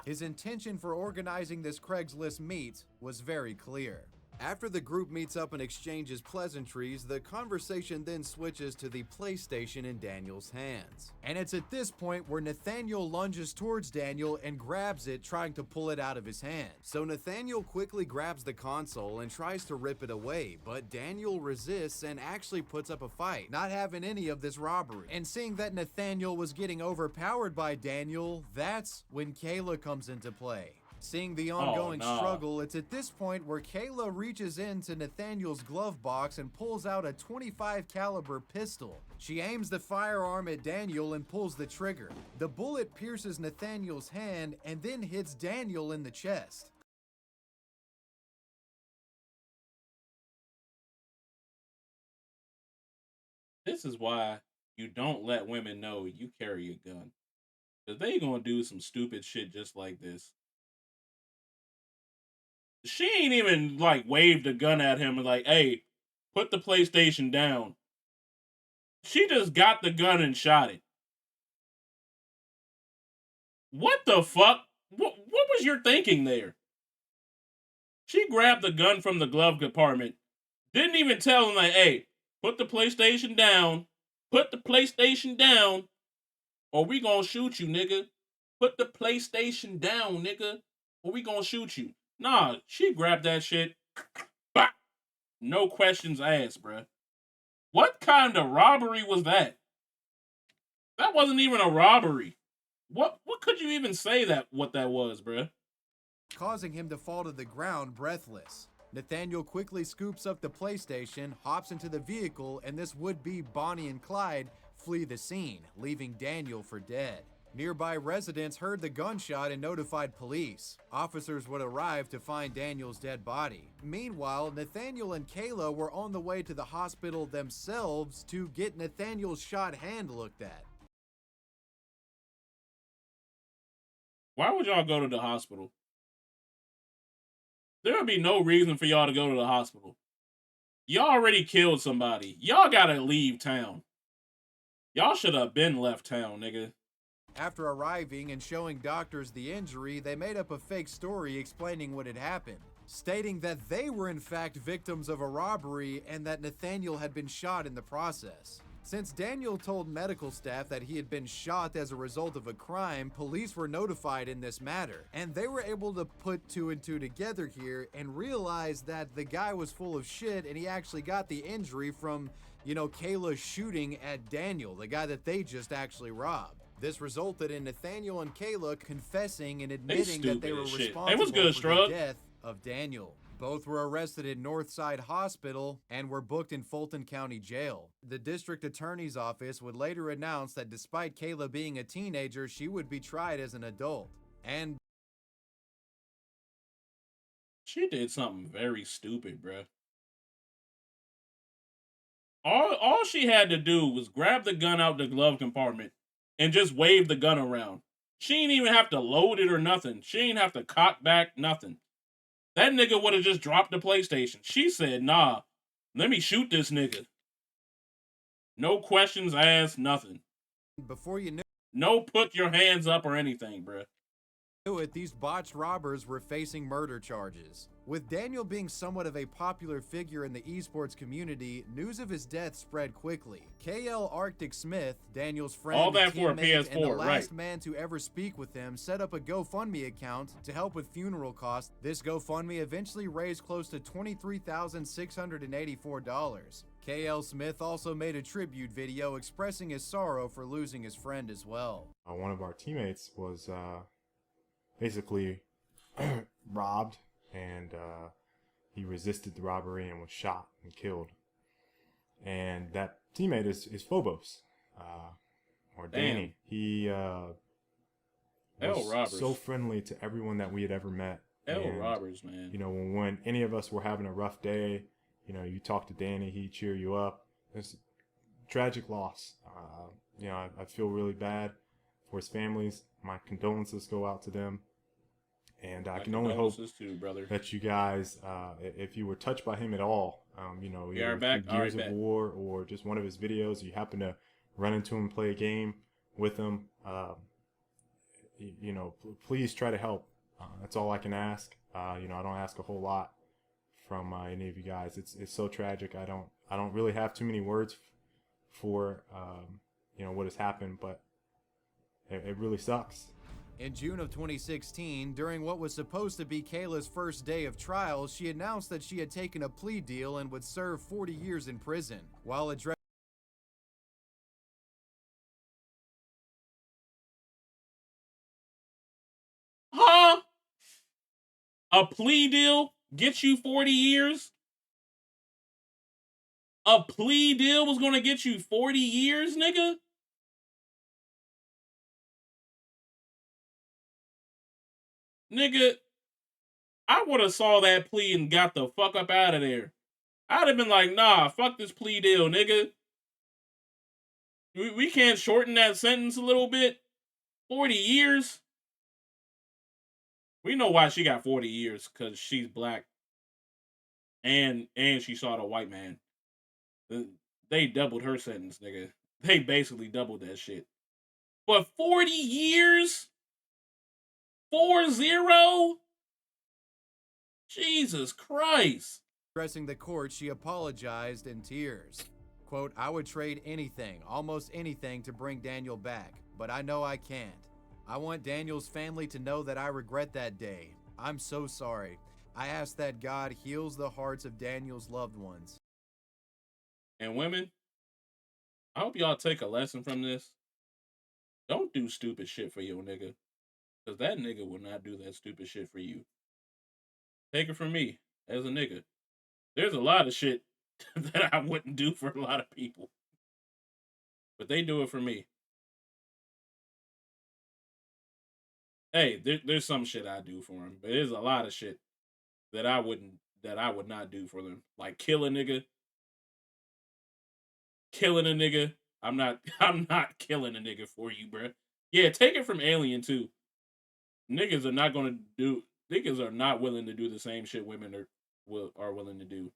His intention for organizing this Craigslist meet was very clear. After the group meets up and exchanges pleasantries, the conversation then switches to the PlayStation in Daniel's hands. And it's at this point where Nathaniel lunges towards Daniel and grabs it, trying to pull it out of his hand. So Nathaniel quickly grabs the console and tries to rip it away, but Daniel resists and actually puts up a fight, not having any of this robbery. And seeing that Nathaniel was getting overpowered by Daniel, that's when Kayla comes into play. Seeing the ongoing struggle, it's at this point where Kayla reaches into Nathaniel's glove box and pulls out a .25 caliber pistol. She aims the firearm at Daniel and pulls the trigger. The bullet pierces Nathaniel's hand and then hits Daniel in the chest. This is why you don't let women know you carry a gun. Because they gonna do some stupid shit just like this. She ain't even like waved a gun at him and like, hey, put the PlayStation down. She just got the gun and shot it. What the fuck? What was your thinking there? She grabbed the gun from the glove compartment. Didn't even tell him like, hey, put the PlayStation down. Put the PlayStation down. Or we gonna shoot you, nigga. Put the PlayStation down, nigga. Or we gonna shoot you. Nah, she grabbed that shit. Bah! No questions asked, bruh. What kind of robbery was that? That wasn't even a robbery. What could you even say what that was, bruh? Causing him to fall to the ground breathless. Nathaniel quickly scoops up the PlayStation, hops into the vehicle, and this would-be Bonnie and Clyde flee the scene, leaving Daniel for dead. Nearby residents heard the gunshot and notified police. Officers would arrive to find Daniel's dead body. Meanwhile, Nathaniel and Kayla were on the way to the hospital themselves to get Nathaniel's shot hand looked at. Why would y'all go to the hospital? There would be no reason for y'all to go to the hospital. Y'all already killed somebody. Y'all gotta leave town. Y'all should have been left town, nigga. After arriving and showing doctors the injury, they made up a fake story explaining what had happened, stating that they were in fact victims of a robbery and that Nathaniel had been shot in the process. Since Daniel told medical staff that he had been shot as a result of a crime, police were notified in this matter, and they were able to put two and two together here and realize that the guy was full of shit and he actually got the injury from, Kayla shooting at Daniel, the guy that they just actually robbed. This resulted in Nathaniel and Kayla confessing and admitting that they were responsible for the death of Daniel. Both were arrested in Northside Hospital and were booked in Fulton County Jail. The district attorney's office would later announce that despite Kayla being a teenager, she would be tried as an adult. And she did something very stupid, bruh. All she had to do was grab the gun out the glove compartment and just wave the gun around. She ain't even have to load it or nothing. She ain't have to cock back, nothing. That nigga would have just dropped the PlayStation. She said, nah, let me shoot this nigga. No questions asked, nothing. Before you knew no put your hands up or anything, bruh. These botched robbers were facing murder charges. With Daniel being somewhat of a popular figure in the esports community, news of his death spread quickly. KL Arctic Smith, Daniel's friend, all that for a teammate, PS4, and the last right, man to ever speak with him, set up a GoFundMe account to help with funeral costs. This GoFundMe eventually raised close to $23,684. KL Smith also made a tribute video expressing his sorrow for losing his friend as well. One of our teammates was basically robbed, and he resisted the robbery and was shot and killed. And that teammate is Phobos, or Danny. He was so friendly to everyone that we had ever met. Robbers, man. When any of us were having a rough day, you talk to Danny, he'd cheer you up. It's a tragic loss. I feel really bad for his families. My condolences go out to them. And I can only hope too, that you guys, if you were touched by him at all, either through Gears of War or just one of his videos, you happen to run into him, play a game with him, please try to help. That's all I can ask. I don't ask a whole lot from any of you guys. It's so tragic. I don't really have too many words for what has happened, but it really sucks. In June of 2016, during what was supposed to be Kayla's first day of trial, she announced that she had taken a plea deal and would serve 40 years in prison. While addressing a plea deal gets you 40 years? A plea deal was gonna get you 40 years, nigga? Nigga, I would have saw that plea and got the fuck up out of there. I'd have been like, nah, fuck this plea deal, nigga. We can't shorten that sentence a little bit? 40 years? We know why she got 40 years, because she's black and she shot a white man. They doubled her sentence, nigga. They basically doubled that shit. But 40 years? 40? Jesus Christ. Addressing the court, she apologized in tears. Quote, I would trade anything, almost anything, to bring Daniel back, but I know I can't. I want Daniel's family to know that I regret that day. I'm so sorry. I ask that God heals the hearts of Daniel's loved ones. And women, I hope y'all take a lesson from this. Don't do stupid shit for your nigga, because that nigga will not do that stupid shit for you. Take it from me, as a nigga. There's a lot of shit that I wouldn't do for a lot of people. But they do it for me. Hey, there's some shit I do for them, but there's a lot of shit that I would not do for them. Like kill a nigga. Killing a nigga. I'm not killing a nigga for you, bruh. Yeah, take it from Alien too. Niggas are not willing to do the same shit women are willing to do.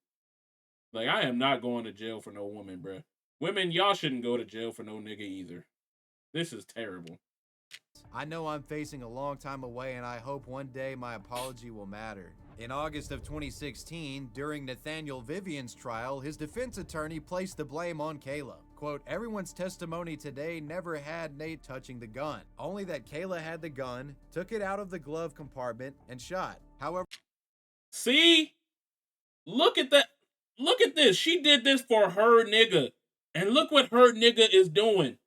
Like, I am not going to jail for no woman, bruh. Women, y'all shouldn't go to jail for no nigga either. This is terrible. I know I'm facing a long time away, and I hope one day my apology will matter. In August of 2016, during Nathaniel Vivian's trial, his defense attorney placed the blame on Kayla. Quote, everyone's testimony today never had Nate touching the gun. Only that Kayla had the gun, took it out of the glove compartment, and shot. However... See? Look at that. Look at this. She did this for her nigga. And look what her nigga is doing.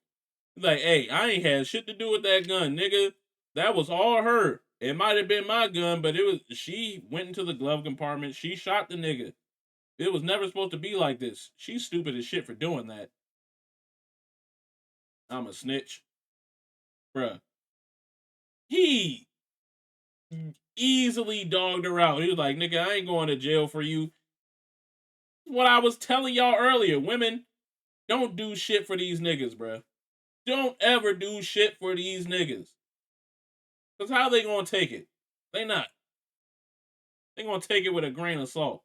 Like, hey, I ain't had shit to do with that gun, nigga. That was all her. It might have been my gun, but she went into the glove compartment. She shot the nigga. It was never supposed to be like this. She's stupid as shit for doing that. I'm a snitch. Bruh. He easily dogged her out. He was like, nigga, I ain't going to jail for you. What I was telling y'all earlier. Women, don't do shit for these niggas, bruh. Don't ever do shit for these niggas. Because how they gonna take it? They not. They gonna take it with a grain of salt.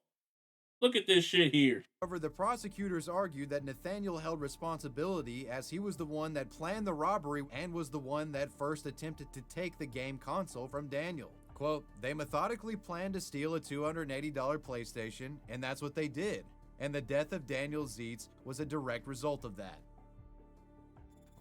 Look at this shit here. However, the prosecutors argued that Nathaniel held responsibility as he was the one that planned the robbery and was the one that first attempted to take the game console from Daniel. Quote, they methodically planned to steal a $280 PlayStation, and that's what they did. And the death of Daniel Zietz was a direct result of that.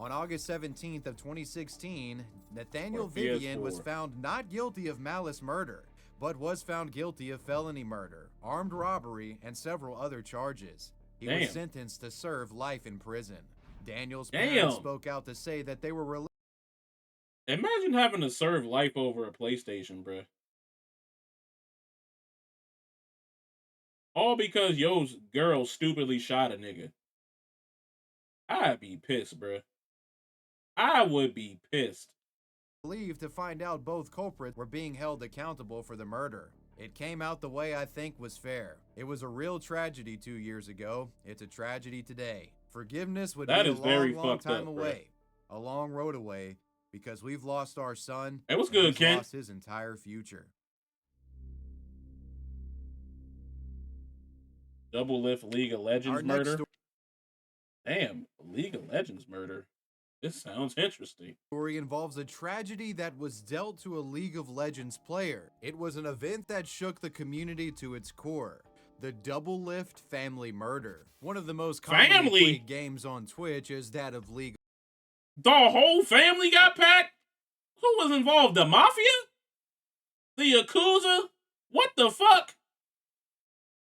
On August 17th of 2016, Nathaniel Vivian was found not guilty of malice murder, but was found guilty of felony murder, armed robbery, and several other charges. He was sentenced to serve life in prison. Daniel's parents spoke out to say that they were Imagine having to serve life over a PlayStation, bruh. All because yo girl stupidly shot a nigga. I'd be pissed, bruh. I would be pissed. Relieved to find out both culprits were being held accountable for the murder. It came out the way I think was fair. It was a real tragedy 2 years ago. It's a tragedy today. Forgiveness would be a long time away. A long road away, because we've lost our son. Hey, what's good, Ken? Lost his entire future. Double lift League of Legends murder. Damn, League of Legends murder. This sounds interesting. Story involves a tragedy that was dealt to a League of Legends player. It was an event that shook the community to its core. The Double Lift family murder. One of the most commonly played games on Twitch is that of League. The whole family got packed? Who was involved? The Mafia? The Yakuza? What the fuck?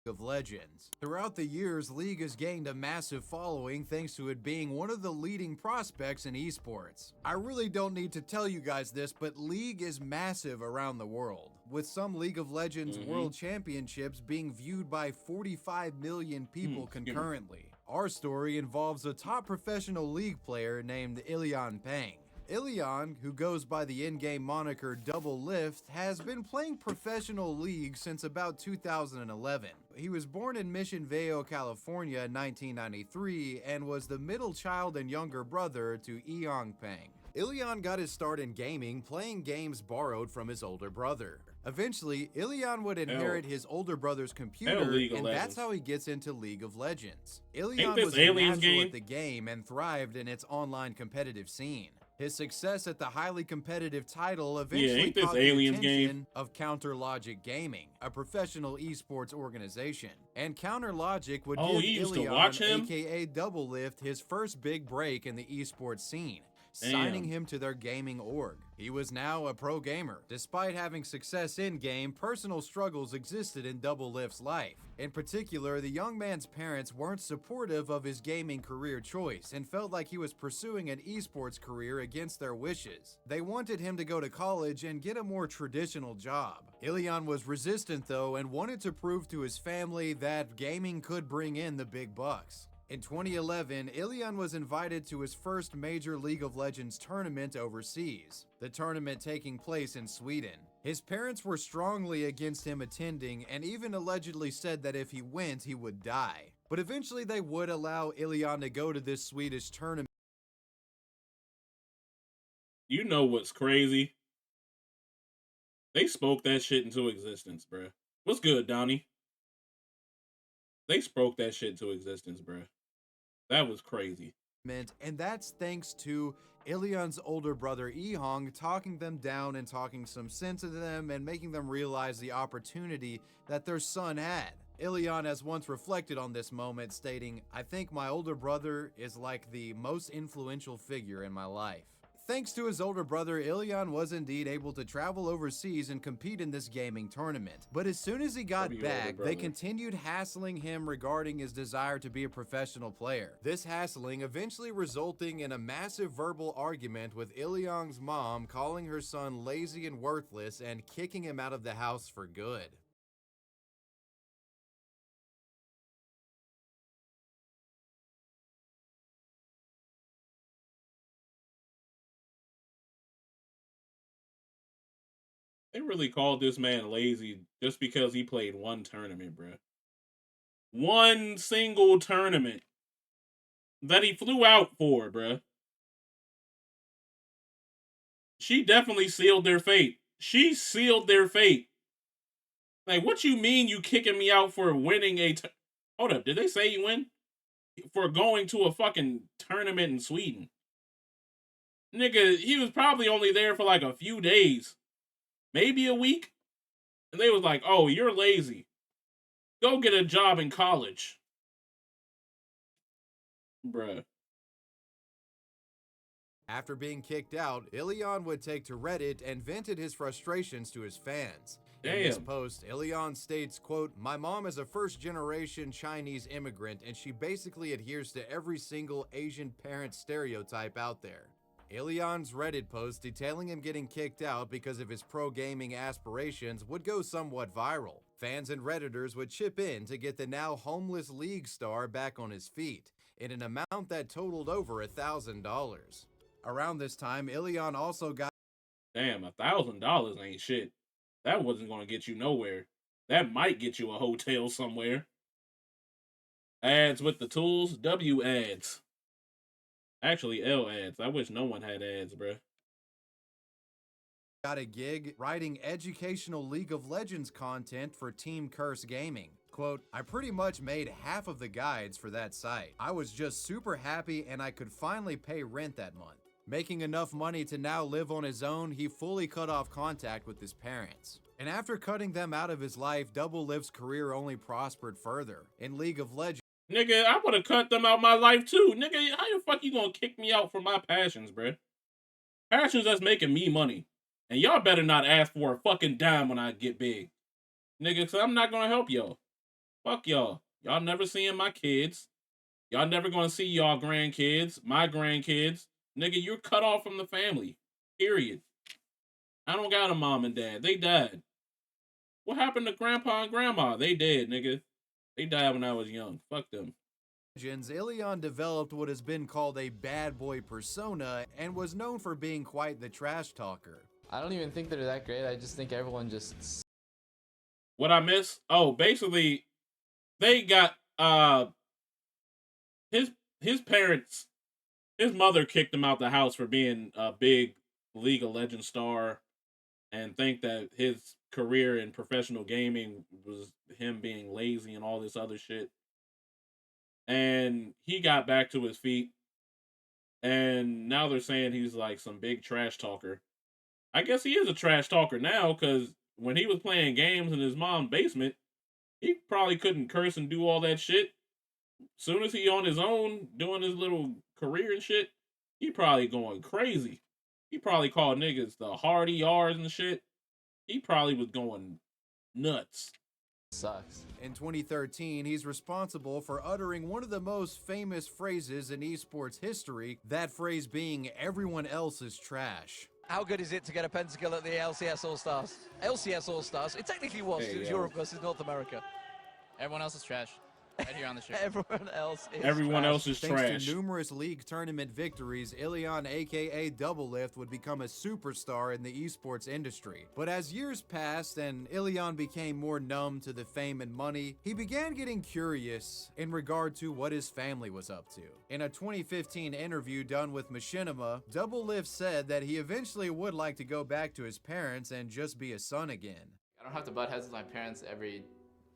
Of Legends. Throughout the years, League has gained a massive following thanks to it being one of the leading prospects in esports. I really don't need to tell you guys this, but League is massive around the world, with some League of Legends World Championships being viewed by 45 million people concurrently. Our story involves a top professional League player named Ilian Pang. Ilian, who goes by the in-game moniker Double Lift, has been playing professional League since about 2011. He was born in Mission Viejo, California in 1993 and was the middle child and younger brother to Eong Pang. Ilyan got his start in gaming playing games borrowed from his older brother. Eventually, Ilyan would inherit his older brother's computer, League of and Legends. that's how he gets into League of Legends. Ain't Ilyan this was Aliens natural game? at the game and thrived in its online competitive scene. His success at the highly competitive title eventually ain't this caught the Aliens attention game? of Counter Logic Gaming, a professional esports organization. And Counter Logic would Oh, give you used to Ilyan, watch him? aka Doublelift, his first big break in the esports scene, signing him to their gaming org. He was now a pro gamer. Despite having success in-game, personal struggles existed in Doublelift's life. In particular, the young man's parents weren't supportive of his gaming career choice and felt like he was pursuing an esports career against their wishes. They wanted him to go to college and get a more traditional job. Ilyan was resistant though and wanted to prove to his family that gaming could bring in the big bucks. In 2011, Ilyan was invited to his first major League of Legends tournament overseas, the tournament taking place in Sweden. His parents were strongly against him attending and even allegedly said that if he went, he would die. But eventually they would allow Ilyan to go to this Swedish tournament. You know what's crazy? They spoke that shit into existence, bruh. What's good, Donnie? They spoke that shit into existence, bruh. That was crazy. And that's thanks to Ilyan's older brother Ehong talking them down and talking some sense into them and making them realize the opportunity that their son had. Ilyan has once reflected on this moment, stating, "I think my older brother is like the most influential figure in my life." Thanks to his older brother, Ilyan was indeed able to travel overseas and compete in this gaming tournament. But as soon as he got back, they continued hassling him regarding his desire to be a professional player. This hassling eventually resulting in a massive verbal argument with Ilyan's mom calling her son lazy and worthless and kicking him out of the house for good. They really called this man lazy just because he played one tournament, bruh. One single tournament that he flew out for, bruh. She definitely sealed their fate. She sealed their fate. Like, what you mean you kicking me out for winning a... Hold up, did they say you win? For going to a fucking tournament in Sweden. Nigga, he was probably only there for like a few days. Maybe a week. And they was like, oh, you're lazy. Go get a job in college. Bruh. After being kicked out, Ilyan would take to Reddit and vented his frustrations to his fans. In this post, Ilyan states, quote, "My mom is a first-generation Chinese immigrant and she basically adheres to every single Asian parent stereotype out there." Ilyan's Reddit post detailing him getting kicked out because of his pro-gaming aspirations would go somewhat viral. Fans and Redditors would chip in to get the now homeless League star back on his feet, in an amount that totaled over $1,000. Around this time, Ilyan also got... Damn, $1,000 ain't shit. That wasn't gonna get you nowhere. That might get you a hotel somewhere. Ads with the tools, W ads. Actually, L ads. I wish no one had ads, bruh. Got a gig writing educational League of Legends content for Team Curse Gaming. Quote, "I pretty much made half of the guides for that site. I was just super happy and I could finally pay rent that month." Making enough money to now live on his own, he fully cut off contact with his parents. And after cutting them out of his life, Doublelift's career only prospered further. In League of Legends, Nigga, I would have cut them out my life too. Nigga, how the fuck you gonna kick me out for my passions, bruh? Passions that's making me money. And y'all better not ask for a fucking dime when I get big. Nigga, cause I'm not gonna help y'all. Fuck y'all. Y'all never seeing my kids. Y'all never gonna see y'all grandkids, my grandkids. Nigga, you're cut off from the family. Period. I don't got a mom and dad. They died. What happened to grandpa and grandma? They dead, nigga. They died when I was young. Fuck them. Ilyan developed what has been called a bad boy persona and was known for being quite the trash talker. I don't even think they're that great. I just think everyone just... What I miss? Oh, basically, they got his parents his mother kicked him out the house for being a big League of Legends star and think that his career in professional gaming was him being lazy and all this other shit. And he got back to his feet, and now they're saying he's like some big trash talker. I guess he is a trash talker now, because when he was playing games in his mom's basement, he probably couldn't curse and do all that shit. Soon as he on his own doing his little career and shit, he probably going crazy. He probably called niggas the hard ERs and shit. He probably was going nuts. Sucks. In 2013, he's responsible for uttering one of the most famous phrases in esports history, that phrase being "everyone else is trash." How good is it to get a pentakill at the LCS All-Stars? LCS All-Stars? It technically was. Hey, it was yo. Europe versus North America. Everyone else is trash. Right here on the show. Everyone else is Everyone trash. else is Thanks trash. to numerous league tournament victories, Ilion aka Doublelift would become a superstar in the esports industry. But as years passed and Ilion became more numb to the fame and money, he began getting curious in regard to what his family was up to. In a 2015 interview done with Machinima, Doublelift said that he eventually would like to go back to his parents and just be a son again. I don't have to butt heads with my parents every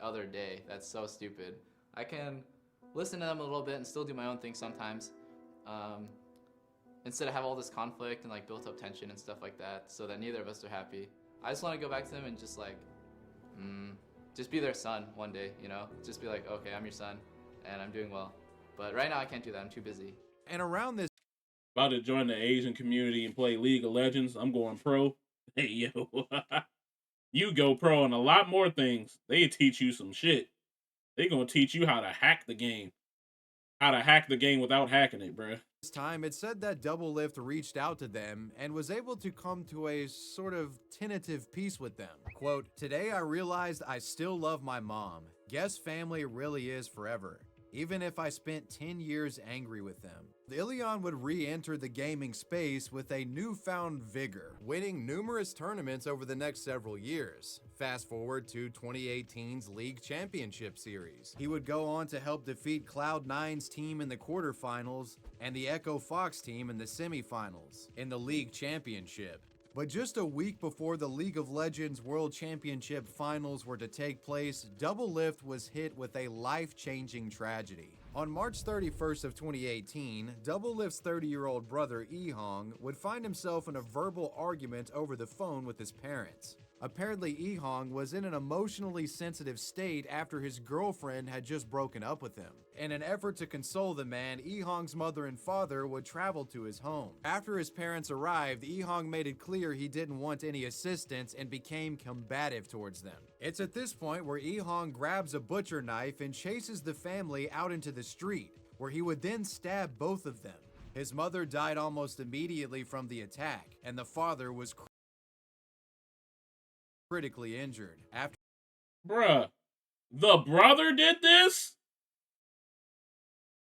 other day. That's so stupid. I can listen to them a little bit and still do my own thing sometimes. Instead of have all this conflict and like built up tension and stuff like that, so that neither of us are happy. I just want to go back to them and just like, just be their son one day, you know? Just be like, okay, I'm your son and I'm doing well. But right now I can't do that, I'm too busy. And around this About to join the Asian community and play League of Legends. I'm going pro. Hey, yo. You go pro in a lot more things. They teach you some shit. They gonna teach you how to hack the game. How to hack the game without hacking it, bruh. This time, it said that Doublelift reached out to them and was able to come to a sort of tentative peace with them. Quote, "Today I realized I still love my mom. Guess family really is forever, even if I spent 10 years angry with them." Ilion would re-enter the gaming space with a newfound vigor, winning numerous tournaments over the next several years. Fast forward to 2018's League Championship Series. He would go on to help defeat Cloud9's team in the quarterfinals and the Echo Fox team in the semifinals in the League Championship. But just a week before the League of Legends World Championship Finals were to take place, Doublelift was hit with a life-changing tragedy. On March 31st of 2018, Doublelift's 30-year-old brother Ehong would find himself in a verbal argument over the phone with his parents. Apparently, Ehong was in an emotionally sensitive state after his girlfriend had just broken up with him. In an effort to console the man, Ehong's mother and father would travel to his home. After his parents arrived, Ehong made it clear he didn't want any assistance and became combative towards them. It's at this point where Ehong grabs a butcher knife and chases the family out into the street, where he would then stab both of them. His mother died almost immediately from the attack, and the father was critically injured. Bruh, the brother did this?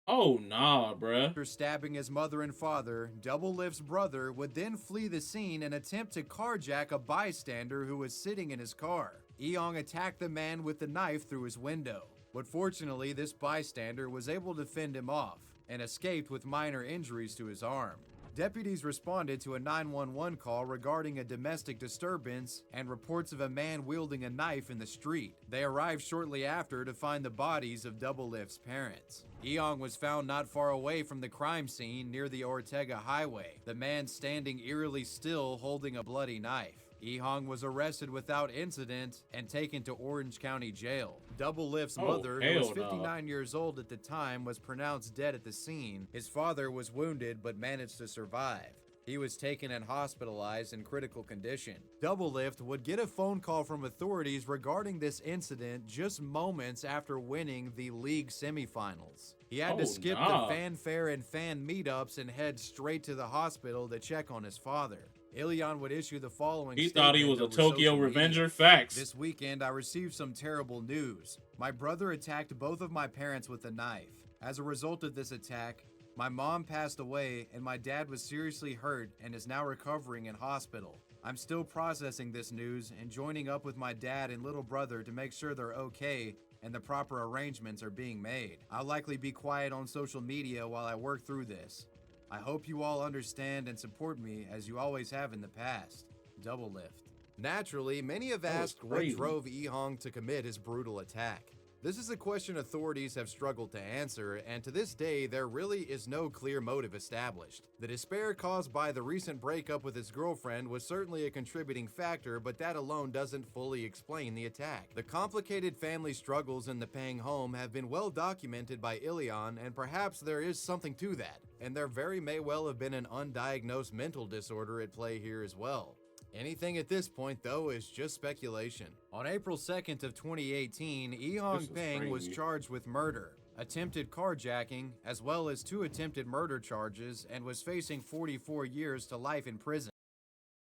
Oh, nah, bruh. After stabbing his mother and father, Doublelift's brother would then flee the scene and attempt to carjack a bystander who was sitting in his car. Ehong attacked the man with the knife through his window, but fortunately this bystander was able to fend him off and escaped with minor injuries to his arm. Deputies responded to a 911 call regarding a domestic disturbance and reports of a man wielding a knife in the street. They arrived shortly after to find the bodies of Doublelift's parents. Ehong was found not far away from the crime scene near the Ortega Highway, the man standing eerily still holding a bloody knife. Ehong was arrested without incident and taken to Orange County Jail. Doublelift's mother, who was 59 years old at the time, was pronounced dead at the scene. His father was wounded but managed to survive. He was taken and hospitalized in critical condition. Doublelift would get a phone call from authorities regarding this incident just moments after winning the league semifinals. He had to skip the fanfare and fan meetups and head straight to the hospital to check on his father. Ilion would issue the following He thought he was a Tokyo Revenger. Facts. "This weekend, I received some terrible news. My brother attacked both of my parents with a knife. As a result of this attack, my mom passed away and my dad was seriously hurt and is now recovering in hospital. I'm still processing this news and joining up with my dad and little brother to make sure they're okay and the proper arrangements are being made. I'll likely be quiet on social media while I work through this. I hope you all understand and support me as you always have in the past. Double lift. Naturally, many have asked what drove Ehong to commit his brutal attack. This is a question authorities have struggled to answer, and to this day, there really is no clear motive established. The despair caused by the recent breakup with his girlfriend was certainly a contributing factor, but that alone doesn't fully explain the attack. The complicated family struggles in the Pang home have been well documented by Ilion, and perhaps there is something to that, and there very may well have been an undiagnosed mental disorder at play here as well. Anything at this point, though, is just speculation. On April 2nd of 2018, Ehong Peng was charged with murder, attempted carjacking, as well as 2 attempted murder charges, and was facing 44 years to life in prison.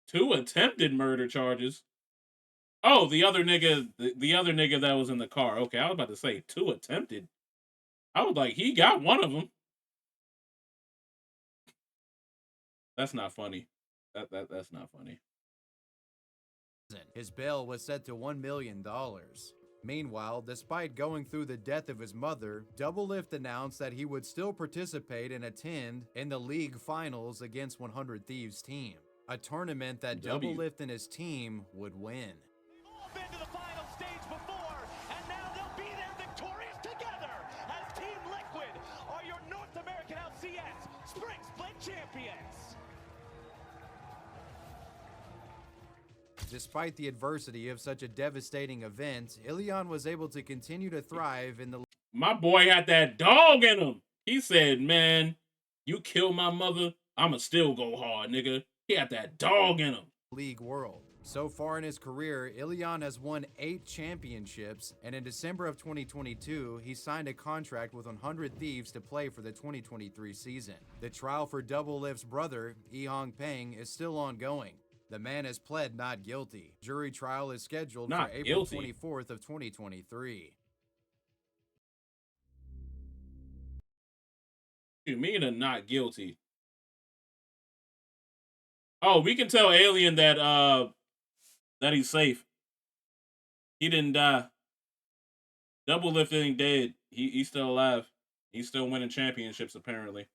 2 attempted murder charges? Oh, the other nigga, the other nigga that was in the car. Okay, I was about to say 2 attempted. I was like, he got one of them. That's not funny. That's not funny. His bail was set to $1 million. Meanwhile, despite going through the death of his mother, Doublelift announced that he would still participate and attend in the league finals against 100 Thieves team, a tournament that Doublelift and his team would win. Been to the final stage before, and now they'll be there victorious together as Team Liquid are your North American LCS Spring Split champions. Despite the adversity of such a devastating event, Ilion was able to continue to thrive in the... My boy had that dog in him. He said, man, you kill my mother, I'ma still go hard, nigga. He had that dog in him. League world. So far in his career, Ilion has won 8 championships, and in December of 2022, he signed a contract with 100 Thieves to play for the 2023 season. The trial for Doublelift's brother, Ehong Peng, is still ongoing. The man has pled not guilty. Jury trial is scheduled for April 24th of 2023. You mean a not guilty? Oh, we can tell Alien that that he's safe. He didn't die. Doublelift ain't dead. He's still alive. He's still winning championships apparently.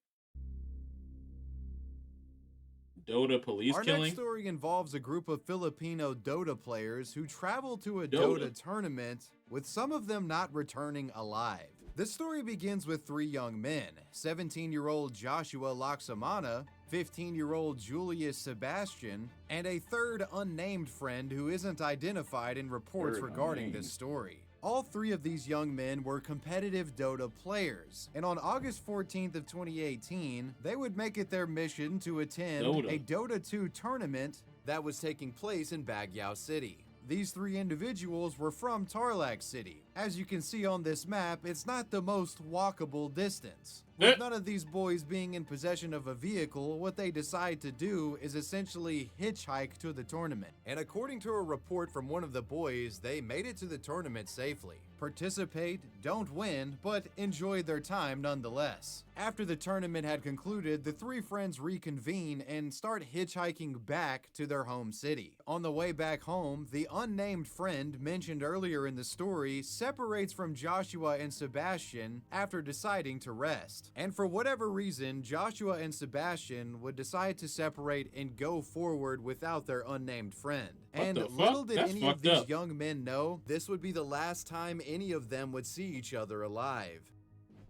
Dota police killing? Our next story involves a group of Filipino Dota players who traveled to a Dota tournament, with some of them not returning alive. This story begins with 3 young men, 17-year-old Joshua Laksamana, 15-year-old Julius Sebastian, and a third unnamed friend who isn't identified in reports regarding this story. All 3 of these young men were competitive Dota players, and on August 14th of 2018, they would make it their mission to attend a Dota 2 tournament that was taking place in Baguio City. These 3 individuals were from Tarlac City. As you can see on this map, it's not the most walkable distance. With none of these boys being in possession of a vehicle, what they decide to do is essentially hitchhike to the tournament. And according to a report from one of the boys, they made it to the tournament safely. Participate, don't win, but enjoyed their time nonetheless. After the tournament had concluded, the 3 friends reconvene and start hitchhiking back to their home city. On the way back home, the unnamed friend mentioned earlier in the story separates from Joshua and Sebastian after deciding to rest. And for whatever reason, Joshua and Sebastian would decide to separate and go forward without their unnamed friend. And little did any of these young men know, this would be the last time any of them would see each other alive.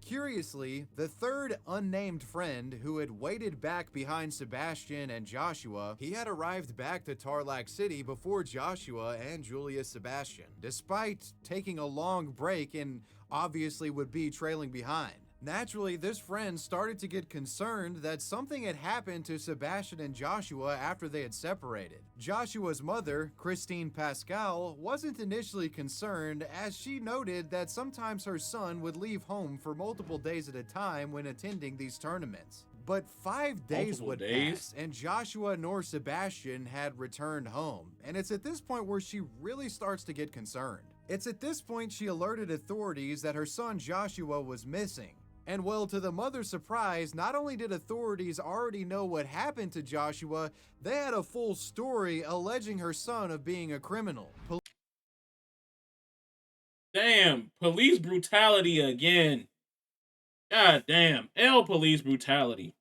Curiously, the third unnamed friend who had waited back behind Sebastian and Joshua, he had arrived back to Tarlac City before Joshua and Julius Sebastian, despite taking a long break and obviously would be trailing behind. Naturally, this friend started to get concerned that something had happened to Sebastian and Joshua after they had separated. Joshua's mother, Christine Pascal, wasn't initially concerned, as she noted that sometimes her son would leave home for multiple days at a time when attending these tournaments. But 5 days would pass, and Joshua nor Sebastian had returned home, and it's at this point where she really starts to get concerned. It's at this point she alerted authorities that her son Joshua was missing. And well, to the mother's surprise, not only did authorities already know what happened to Joshua, they had a full story alleging her son of being a criminal. Damn, police brutality again. God damn, police brutality.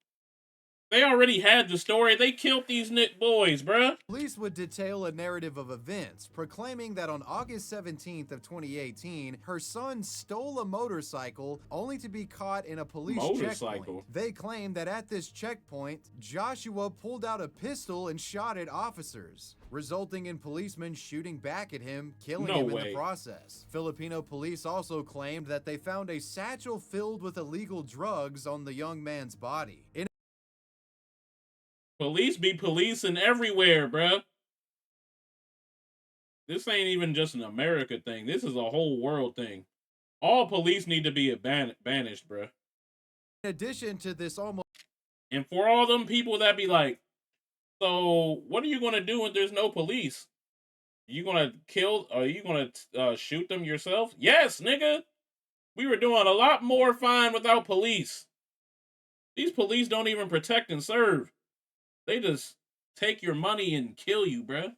They already had the story. They killed these boys, bruh. Police would detail a narrative of events, proclaiming that on August 17th of 2018, her son stole a motorcycle only to be caught in a police checkpoint. They claim that at this checkpoint, Joshua pulled out a pistol and shot at officers, resulting in policemen shooting back at him, killing him in the process. Filipino police also claimed that they found a satchel filled with illegal drugs on the young man's body. Police be policing everywhere, bruh. This ain't even just an America thing. This is a whole world thing. All police need to be banished, bruh. In addition to this almost... And for all them people that be like, so what are you going to do when there's no police? You going to kill, are you going to shoot them yourself? Yes, nigga. We were doing a lot more fine without police. These police don't even protect and serve. They just take your money and kill you, bruh.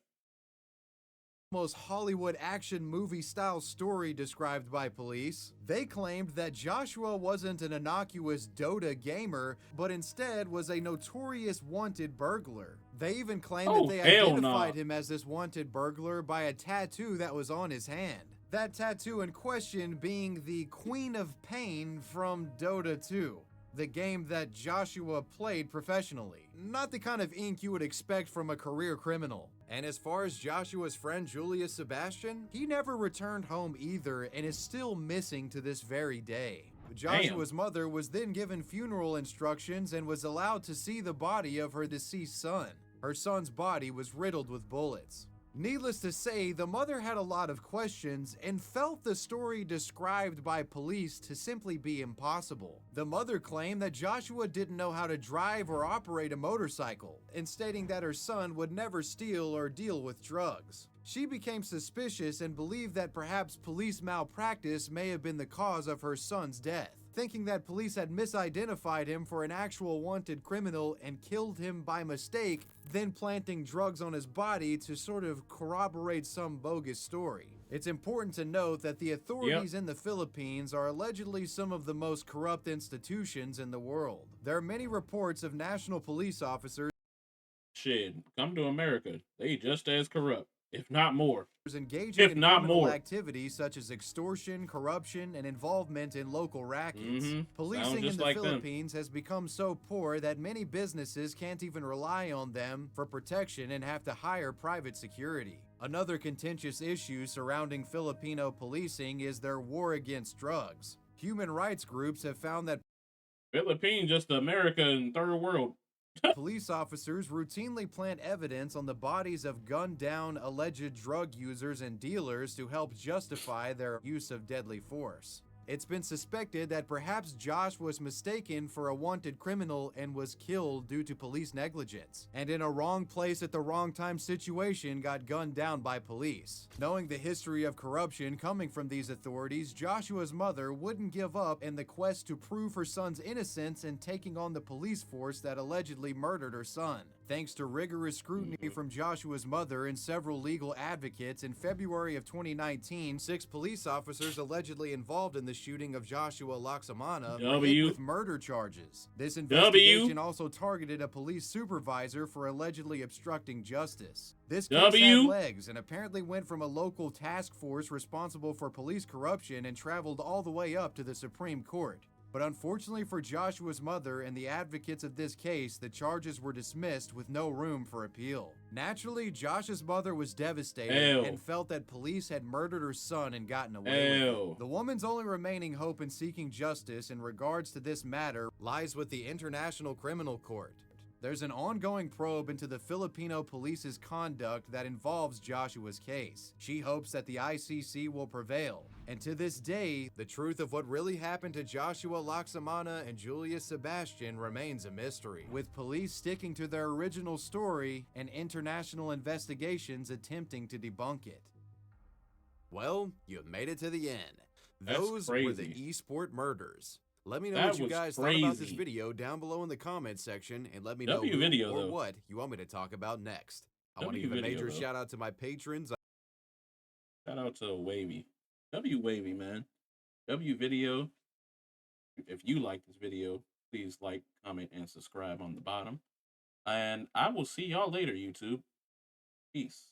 Most Hollywood action movie style story described by police. They claimed that Joshua wasn't an innocuous Dota gamer, but instead was a notorious wanted burglar. They even claimed that they identified him as this wanted burglar by a tattoo that was on his hand. That tattoo in question being the Queen of Pain from Dota 2. The game that Joshua played professionally. Not the kind of ink you would expect from a career criminal. And as far as Joshua's friend Julius Sebastian, he never returned home either and is still missing to this very day. Joshua's mother was then given funeral instructions and was allowed to see the body of her deceased son. Her son's body was riddled with bullets. Needless to say, the mother had a lot of questions and felt the story described by police to simply be impossible. The mother claimed that Joshua didn't know how to drive or operate a motorcycle, and stating that her son would never steal or deal with drugs. She became suspicious and believed that perhaps police malpractice may have been the cause of her son's death, thinking that police had misidentified him for an actual wanted criminal and killed him by mistake, then planting drugs on his body to sort of corroborate some bogus story. It's important to note that the authorities in the Philippines are allegedly some of the most corrupt institutions in the world. There are many reports of national police officers come to America. They just as corrupt, if not more. Engaging in criminal activities such as extortion, corruption, and involvement in local rackets. Policing in the Philippines has become so poor that many businesses can't even rely on them for protection and have to hire private security. Another contentious issue surrounding Filipino policing is their war against drugs. Human rights groups have found that Philippines just America and third world. Police officers routinely plant evidence on the bodies of gunned-down alleged drug users and dealers to help justify their use of deadly force. It's been suspected that perhaps Josh was mistaken for a wanted criminal and was killed due to police negligence, and in a wrong place at the wrong time situation got gunned down by police. Knowing the history of corruption coming from these authorities, Joshua's mother wouldn't give up in the quest to prove her son's innocence and taking on the police force that allegedly murdered her son. Thanks to rigorous scrutiny from Joshua's mother and several legal advocates, in February of 2019, 6 police officers allegedly involved in the shooting of Joshua Laksamana were hit with murder charges. This investigation also targeted a police supervisor for allegedly obstructing justice. This case had legs and apparently went from a local task force responsible for police corruption and traveled all the way up to the Supreme Court. But unfortunately for Joshua's mother and the advocates of this case, the charges were dismissed with no room for appeal. Naturally, Josh's mother was devastated and felt that police had murdered her son and gotten away with it. The woman's only remaining hope in seeking justice in regards to this matter lies with the International Criminal Court. There's an ongoing probe into the Filipino police's conduct that involves Joshua's case. She hopes that the ICC will prevail. And to this day, the truth of what really happened to Joshua Laksamana and Julius Sebastian remains a mystery, with police sticking to their original story and international investigations attempting to debunk it. Well, you've made it to the end. Those were the esport murders. Let me know what you guys thought about this video down below in the comments section, and let me know who or what you want me to talk about next. I want to give a major shout out to my patrons. Shout out to Wavy. Wavy, man. Video. If you like this video, please like, comment, and subscribe on the bottom. And I will see y'all later, YouTube. Peace.